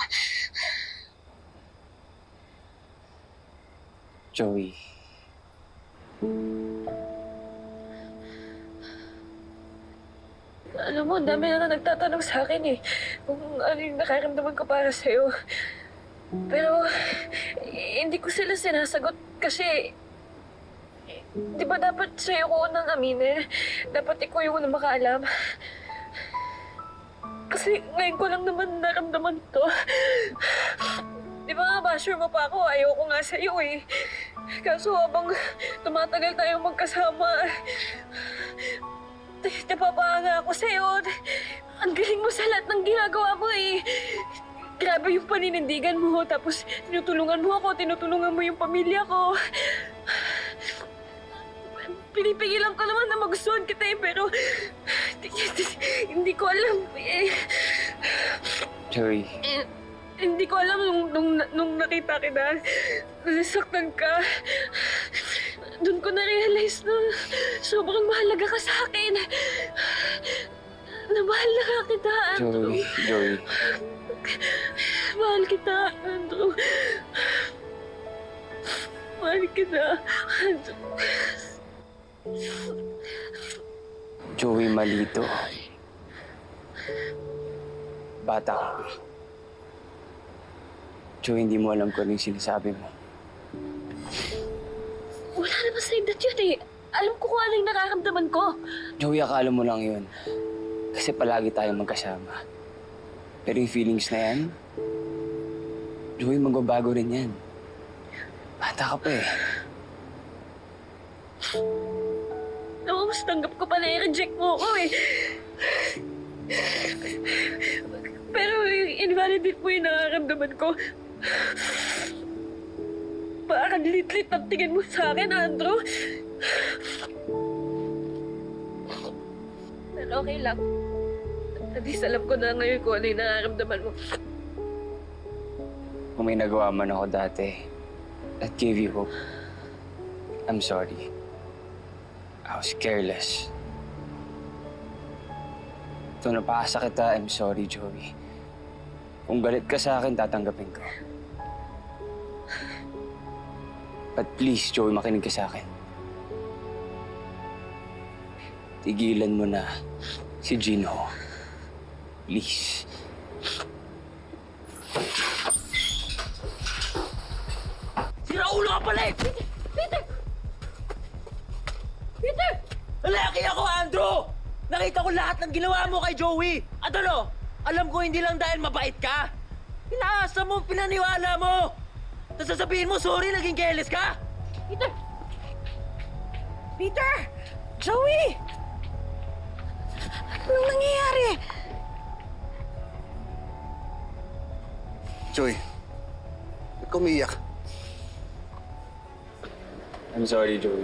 Joey. Alam mo, dami na nagtatanong sa akin eh. Kung ano yung nakaramdaman ko para sa'yo. Pero, hindi ko sila sinasagot kasi... Di ba dapat sa'yo ko unang aminin? Dapat ikaw yung unang makaalam. Kasi ngayon ko lang naman naramdaman to. Di ba nga, basher mo pa ako, ayoko nga sa'yo eh. Kaso habang tumatagal tayong magkasama, napapahanga ako sa'yo. Ang galing mo sa lahat ng ginagawa mo eh. Grabe yung paninindigan mo, tapos tinutulungan mo ako, tinutulungan mo yung pamilya ko. Pinipigilan ko naman na magustuhan kita eh, pero hindi ko alam eh. Joey. Hindi ko alam nung nakita kita, nasasaktan ka. Doon ko na-realize na sobrang mahalaga ka sa akin. Na mahal na kita, Andrew. Joey. Mahal kita, Andrew. Mahal kita, Andrew. Joey, malito. Bata ka pa. Joey, hindi mo alam kung ano yung sinasabi mo. Wala naman sa edad yun eh. Alam ko kung ano yung nararamdaman ko. Joey, akala mo lang yun. Kasi palagi tayong magkasama. Pero yung feelings na yan, Joey, magbabago rin yan. Bata ka pa eh. Ako, mas tanggap ko pa na i-reject mo ako eh. Pero invalidate mo yung nararamdaman ko. Parang lit-lit ang tingin mo sa akin, Andrew. Pero okay lang. At least alam ko na ngayon kung ano yung nararamdaman mo. Kung may nagawa man ako dati that gave you hope, I'm sorry. I was careless. Ito, napaasa kita. I'm sorry, Joey. Kung galit ka sa akin, tatanggapin ko. But please, Joey, makinig ka sa akin. Tigilan mo na si Jinho. Please. Sira ulo ka pala eh! Peter! Peter! Lalaki ako, Andrew! Nakita ko lahat ng ginawa mo kay Joey! At ano? Alam ko hindi lang dahil mabait ka. Pinaasa mo, pinaniwala mo! Tapos sasabihin mo, sorry, naging careless ka? Peter! Peter! Joey! Anong nangyayari? Joy, ba't ka umiiyak? I'm sorry, Joey.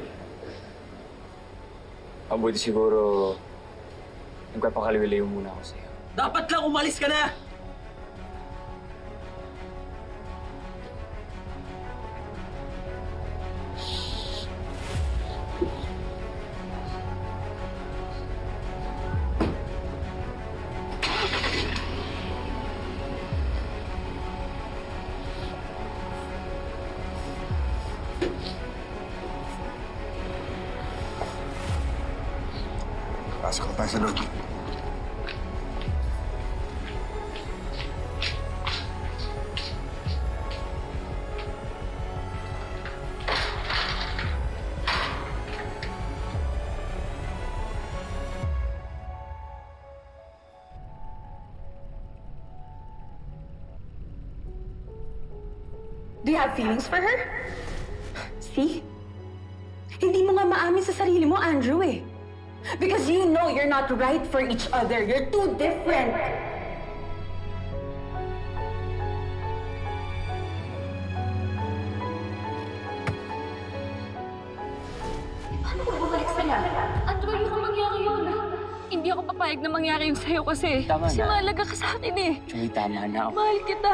Mabuti siguro nagpapakaliwalayo muna ako sa'yo. Dapat lang umalis ka na! Pasok ka tayo sa loob. Do you have feelings for her? See? Hindi mo nga maamin sa sarili mo, Andrew eh. Because you know you're not right for each other. You're too different. Paano kung bumalik sila? Andrew, hindi ka mangyari yun. Hindi ako papayag na mangyari yun sa'yo kasi Tama na. mahalaga ka sa akin eh. Joey, tama na. Mahal kita.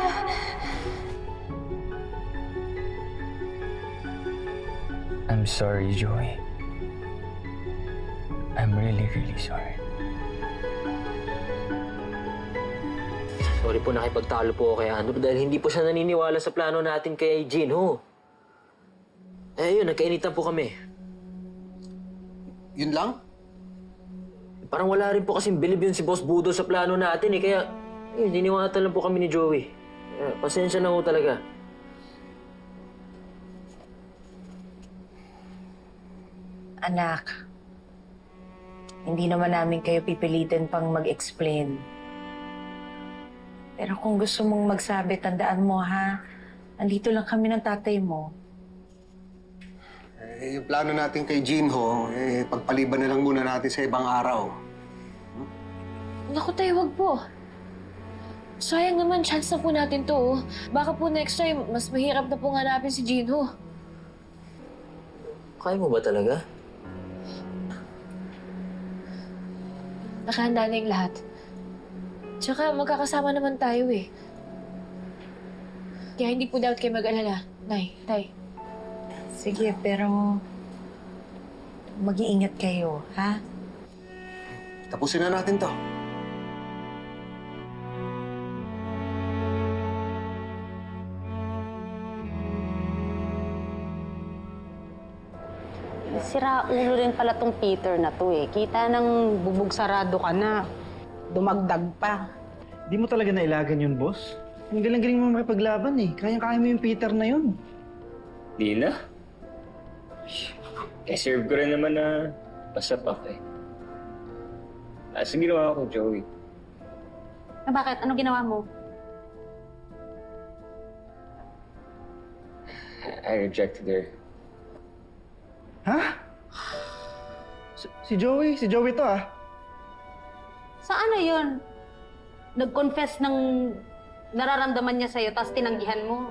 I'm sorry, Joey. I'm really, really sorry. Sorry po, nakipagtalo po ako kay Andrew dahil hindi po siya naniniwala sa plano natin kay Jinho. Eh yun, nagkainitan po kami. Yun lang? Parang wala rin po kasing bilib yun si Boss Budo sa plano natin eh, kaya yun, diniwatan lang po kami ni Joey. Pasensya na ho talaga. Anak, hindi naman namin kayo pipilitin pang mag-explain. Pero kung gusto mong magsabi, tandaan mo ha, nandito lang kami ng tatay mo. Yung plano natin kay Jinho, pagpaliban na lang muna natin sa ibang araw. Naku tayo, wag po. Sayang naman, chance na po natin to. Oh. Baka po next time, mas mahirap na po hanapin si Jinho. Kaya mo ba talaga? Nakahanda na yung lahat. Tsaka magkakasama naman tayo eh. Kaya hindi po dapat kayo mag-alala. Nay, tay. Sige, pero mag-iingat kayo, ha? Tapusin na natin to. Sira ulo rin pala tong Peter na to eh. Kita ng bubog sarado ka na. Dumagdag pa. Di mo talaga nailagan yun, boss. Ang galing-galing mo makipaglaban eh. Kayang-kaya mo yung Peter na yun. Di na. Serve ko rin naman na pasapak eh. Sa ginawa ko, Joey. Bakit? Ano ginawa mo? I rejected her. Ha? Si Joey? Si Joey to ah. Saan na yun? Nag-confess ng nararamdaman niya sa'yo, tapos tinanggihan mo?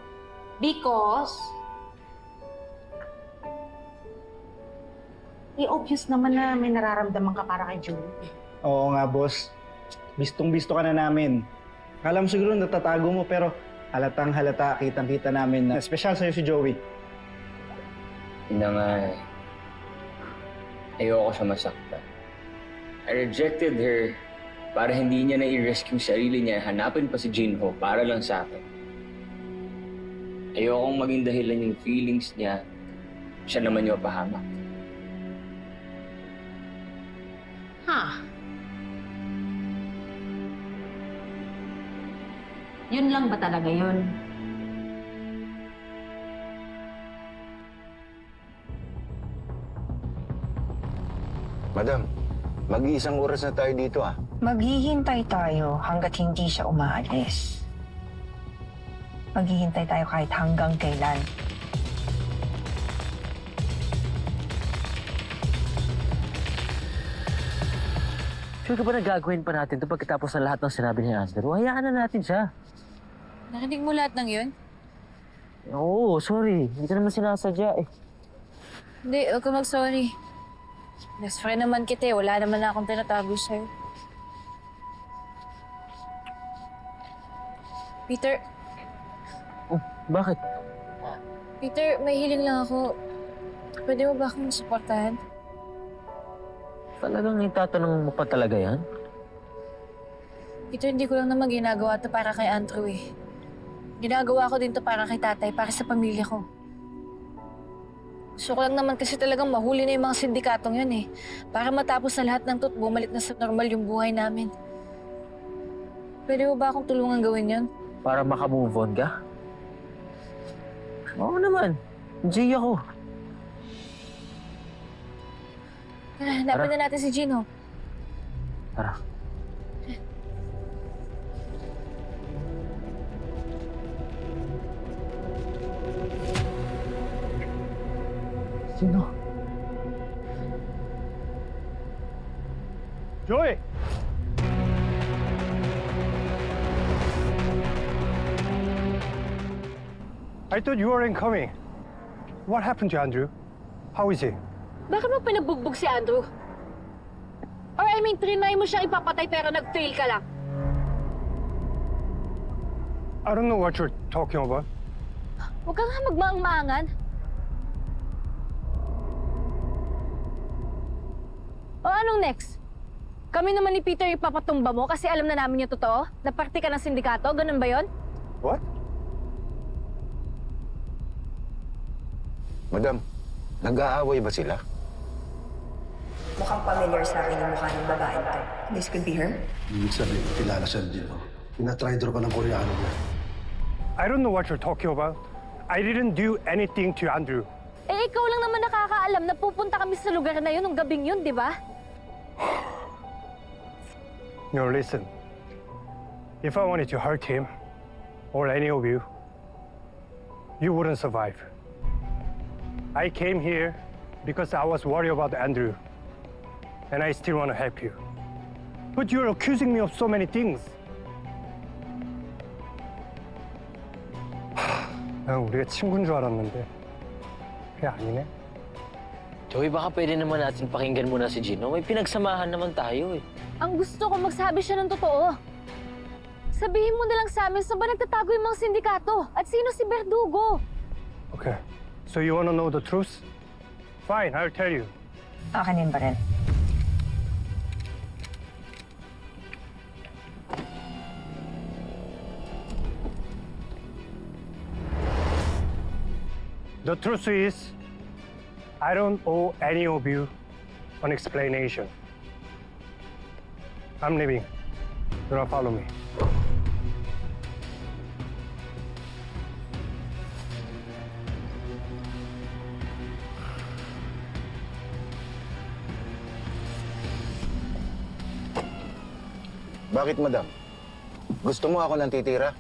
Because obvious naman na may nararamdaman ka para kay Joey. Oo nga, boss. Bistong-bisto ka na namin. Akala mo siguro natatago mo, pero halatang halata, kitang-kita namin na espesyal sa'yo si Joey. Yun na nga eh. Ayoko siya masaktan. I rejected her para hindi niya na-i-rescue yung sarili niya, hanapin pa si Jinho para lang sa akin. Ayokong maging dahilan yung feelings niya, siya naman yung pahamak. Yun lang ba talaga yun? Madam, mag-iisang oras na tayo dito ah. Maghihintay tayo hanggat hindi siya umaalis. Maghihintay tayo kahit hanggang kailan. Sure ka ba na gagawin pa natin ito pagkatapos ng lahat ng sinabi ni Andrew? Hayaan na natin siya. Narinig mo lahat ng yun? Oo, sorry. Hindi ka naman sinasadya eh. Hindi, huwag ka mag-sorry. Best friend naman kita eh. Wala naman na akong tinatago sa'yo. Peter, Oh, bakit? Peter, may hiling lang ako. Pwede mo ba akong suportahan? Talagang itatanong mo pa talaga yan? Peter, hindi ko lang naman ginagawa to para kay Andrew eh. Ginagawa ko din to para kay tatay, para sa pamilya ko. Gusto ko lang naman kasi talagang mahuli na yung mga sindikatong yun eh. Para matapos na lahat ng to at bumalik na sa normal yung buhay namin. Pwede mo ba akong tulungan gawin yun? Para makamove on ka? Oo naman. G ako. Tara, hanapin na natin si Gino. Tara. Sino? Joey! I thought you weren't coming. What happened to Andrew? How is he? Bakit mo pinabugbog si Andrew? Or I mean, trinay mo siyang ipapatay pero nag-fail ka lang. I don't know what you're talking about. Huwag ka nga magmaang-maangan. O anong next? Kami naman ni Peter ipapatumba mo kasi alam na namin yung totoo? Na parte ka ng sindikato? Ganun ba yon? What? Madam, nag-aaway ba sila? Mukhang familiar sa akin yung mukha ng babae to. This could be her? Ibig sabihin, kilala siya din. Pinatrydor ka ng Koreano mo. I don't know what you're talking about. I didn't do anything to Andrew. Eh, ikaw lang naman nakakaalam na pupunta kami sa lugar na yun nung gabing yun, di ba? No, listen. If I wanted to hurt him, or any of you, you wouldn't survive. I came here because I was worried about Andrew. And I still want to help you. But you're accusing me of so many things. 난 우리가 친구인 줄 알았는데 그게 아니네. Joey, baka pwede naman natin pakinggan muna si Gino. May pinagsamahan naman tayo eh. Ang gusto ko magsabi siya ng totoo. Sabihin mo na lang sa amin saan ba nagtatago yung mga sindikato? At sino si Verdugo? Okay. So you want to know the truth? Fine, I'll tell you. Akin yun pa rin. The truth is, I don't owe any of you an explanation. I'm leaving. Do not follow me. Bakit, madam? Gusto mo ako nang titira?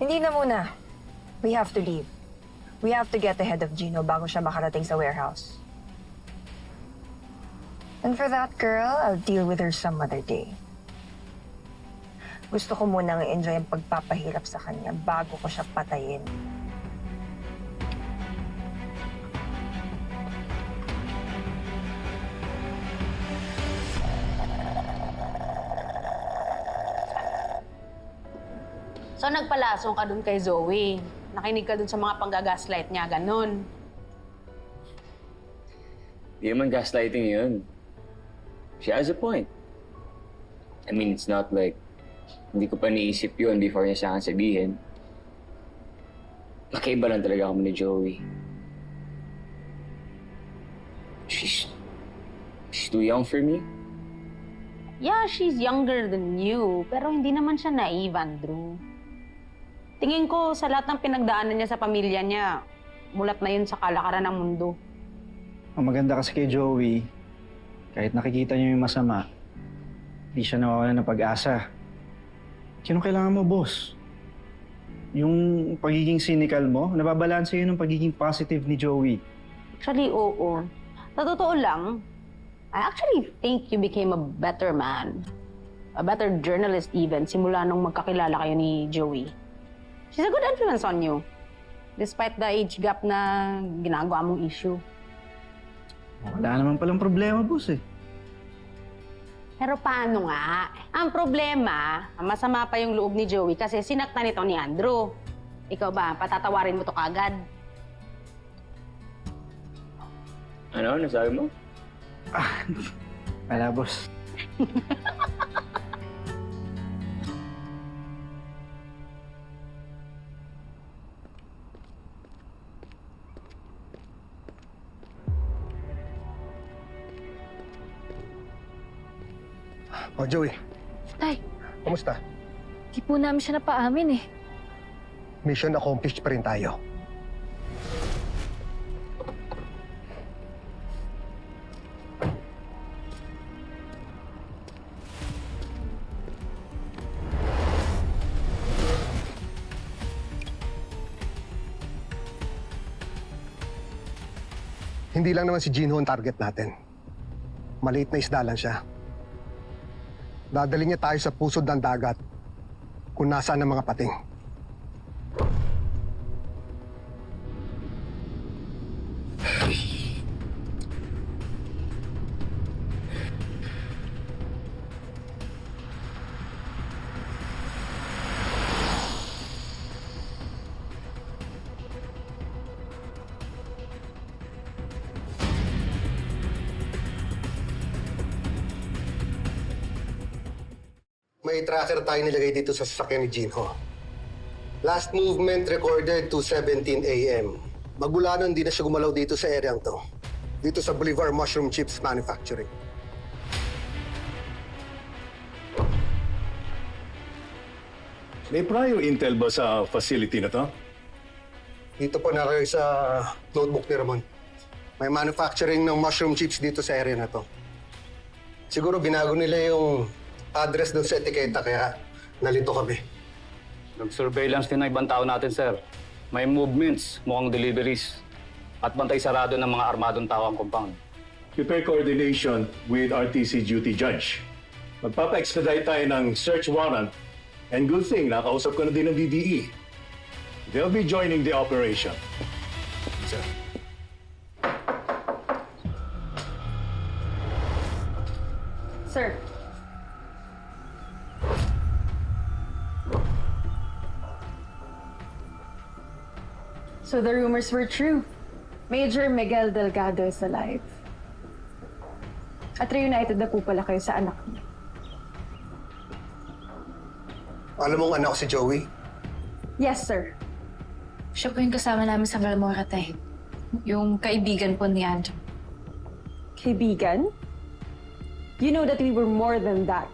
Hindi na muna. We have to leave. We have to get ahead of Gino bago siya makarating sa warehouse. And for that girl, I'll deal with her some other day. Gusto ko munang i-enjoy ang pagpapahirap sa kanya bago ko siya patayin. So nagpalasong ka dun kay Zoe. Nakinig ka dun sa mga panggagaslight niya, ganun. Di naman gaslighting yun. She has a point. I mean, it's not like hindi ko pa niisip yun before niya sa akin sabihin. Magkaiba lang talaga kami ni Joey. She's too young for me. Yeah, she's younger than you, pero hindi naman siya naive, Andrew. Tingin ko sa lahat ng pinagdaanan niya sa pamilya niya, mulat na yun sa kalakaran ng mundo. Ang maganda kasi kay Joey, kahit nakikita niyo yung masama, di siya nawawalan ng pag-asa. Sino kailangan mo, boss? Yung pagiging cynical mo, nababalanse yun ng pagiging positive ni Joey. Actually, oo. Sa totoo lang, I actually think you became a better man. A better journalist even, simula nung magkakilala kayo ni Joey. She's a good influence on you. Despite the age gap na ginagawa mong issue. Wala naman palang problema, boss eh. Pero paano nga? Ang problema, masama pa yung loob ni Joey kasi sinaktan ito ni Andrew. Ikaw ba, patatawarin mo to kagad? Ano? Nasabi mo? Wala, boss. Oh, Joey, Tay, kumusta? di po namin siya napaamin eh. Mission accomplished pa rin tayo. Hindi lang naman si Jinho ang target natin. Maliit na isda lang siya. Dadali niya tayo sa pusod ng dagat kung nasaan ang mga pating. May tracker tayo nilagay dito sa sasakyan ni Jinho. Last movement recorded 2:17 a.m. Magmula nun, hindi na siya gumalaw dito sa area to. Dito sa Bolivar Mushroom Chips Manufacturing. May prior intel ba sa facility na to? Dito po nakalagay sa notebook ni Ramon. May manufacturing ng mushroom chips dito sa area na to. Siguro binago nila yung address doon sa etiketa kaya nalito kami. Nag-surveillance din ng ibang tao natin, sir. May movements, mukhang deliveries. At bantay sarado ng mga armadong tao ang compound. Prepare coordination with RTC duty judge. Magpapa-expedite tayo ng search warrant. And good thing, nakausap ko na din ng DDE. They'll be joining the operation. Sir. Sir. So the rumors were true. Major Miguel Delgado is alive. At reunited na po pala kayo sa anak niya. Alam mong anak ko si Joey? Yes, sir. Siya po yung kasama namin sa Balmora, Tay. Yung kaibigan po ni Andrew. Kaibigan? You know that we were more than that.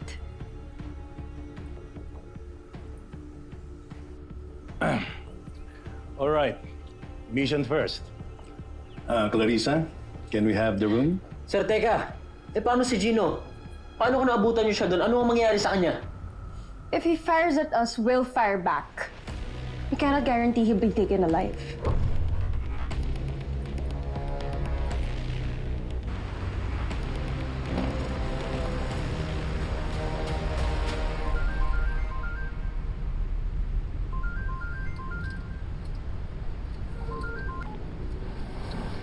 All right. Mission first. Clarissa, can we have the room? Sir, teka. Paano si Gino? Paano kung naabutan niyo siya doon? Ano ang mangyayari sa kanya? If he fires at us, we'll fire back. We cannot guarantee he'll be taken alive.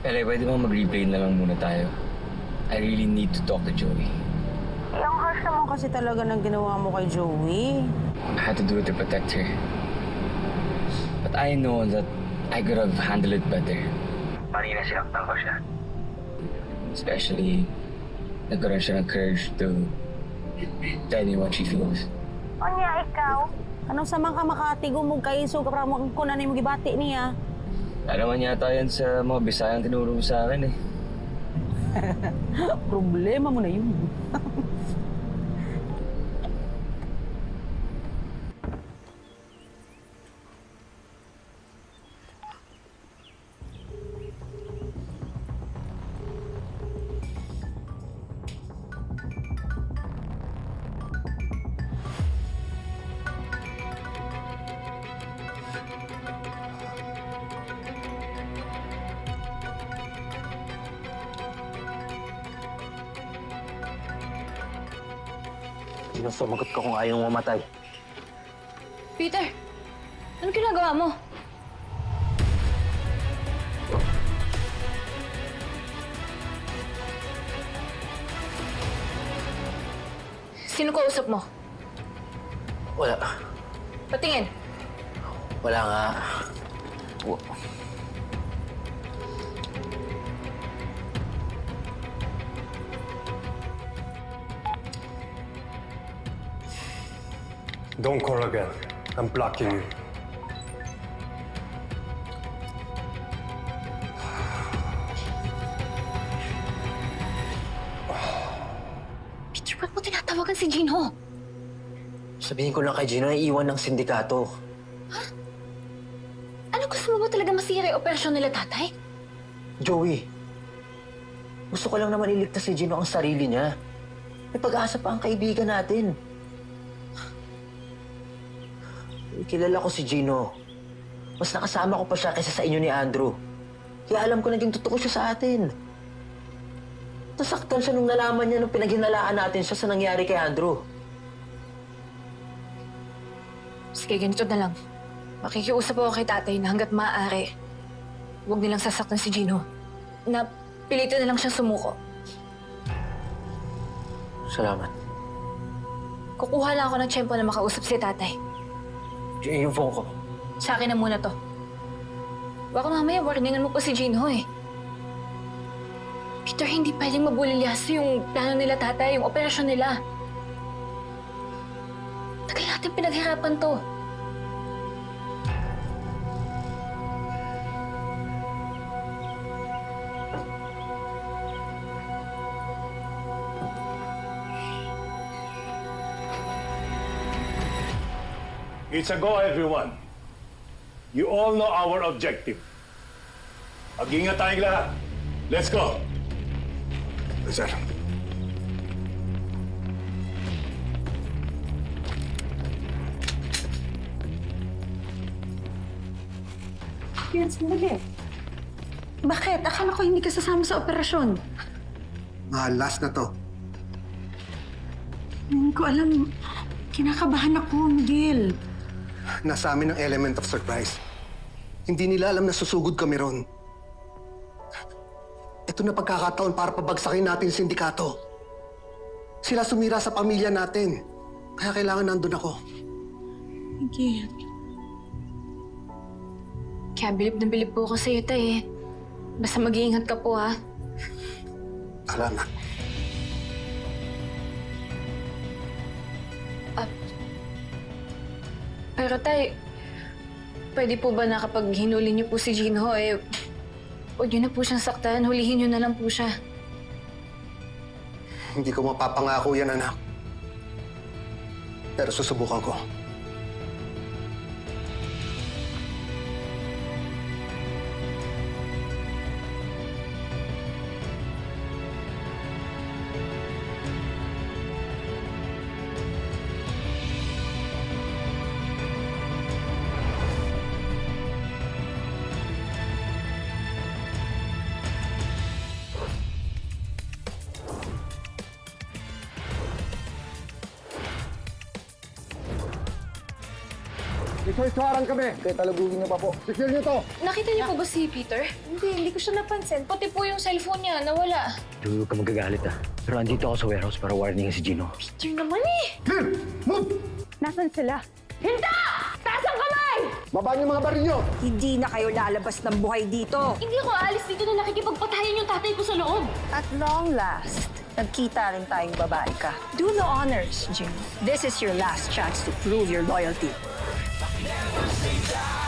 Pele, pwede bang mag-replay na lang muna tayo? I really need to talk to Joey. Ang harsh naman kasi talaga ng ginawa mo kay Joey. I had to do it to protect her. But I know that I could have handled it better. Marina, sinaktan ko siya. Especially, nagkaroon siya ng courage to tell me what she feels. O niya, ikaw? Anong samang ka makatigo mo kayo so kapra mo kung ano yung gibati niya? Alam naman yata yan sa mga Bisayang tinuro mo sa akin eh. Problema mo na yun. Gino, sumagot ka kung ayaw mamatay. Peter, ano ginagawa mo? Sino kausap mo? Wala. Patingin. Wala nga. Don't call again. I'm blocking you. Peter, ba't mo tinatawagan si Jinho? Sabihin ko lang kay Gino na iiwan ng sindikato. Ano gusto mo ba talaga masira yung operasyon nila, tatay? Joey, gusto ko lang naman iligtas si Gino ang sarili niya. May pag-asa pa ang kaibigan natin. Kilala ko si Gino. Mas nakasama ko pa siya kaysa sa inyo ni Andrew. Kaya alam ko naging totoo siya sa atin. Nasaktan siya nung nalaman niya nung pinaghinalaan natin siya sa nangyari kay Andrew. Sige, ganito na lang. Makikiusap ako kay tatay na hanggat maaari, huwag nilang sasaktan si Gino. Na pilitin na lang siya sumuko. Salamat. Kukuha lang ako ng tiyempo na makausap si tatay. Yung phone ko. Sa akin na muna to. Baka mamaya warningan mo pa si Jinho eh. Peter, hindi pwedeng mabulilyaso yung plano nila tatay, yung operasyon nila. Tagal natin pinaghirapan to. It's a go, everyone. You all know our objective. Mag-ingat tayong lahat. Let's go. Sir. Yan, sandali. Bakit? Akala ko hindi ka sasama sa operasyon. Last na to. Hindi ko alam. Kinakabahan ako, Miguel. Nasa amin ang element of surprise. Hindi nila alam na susugod kami ron. Ito na pagkakataon para pabagsakin natin yung sindikato. Sila sumira sa pamilya natin. Kaya kailangan nandun ako. Miguel. Kaya bilib na bilib po ako sa'yo, tay eh. Basta mag-iingat ka po, ha? Salamat. Pero tay, pwede po ba na kapag hinuli niyo po si Jinho, eh, huwag niyo na po siyang saktan, hulihin niyo na lang po siya. Hindi ko mapapangako yan, anak. Pero susubukan ko. Iswarang kami. Kaya talagugin niyo pa po. Secure niyo to. Nakita niyo po ba si Peter? Hindi ko siya napansin. Pati po yung cellphone niya, nawala. Joey, huwag ka magagalit Pero andito ako sa warehouse para warning si Gino. Peter naman eh! Clear! Move! Nasaan sila? Hinta! Taas ang kamay! Baba niyo mga baril niyo! Hindi na kayo lalabas ng buhay dito. Hindi ako aalis dito na nakikipagpatayan yung tatay ko sa loob. At long last, nagkita rin tayong babae ka. Do the honors, Jim. This is your last chance to prove your loyalty. Never say die.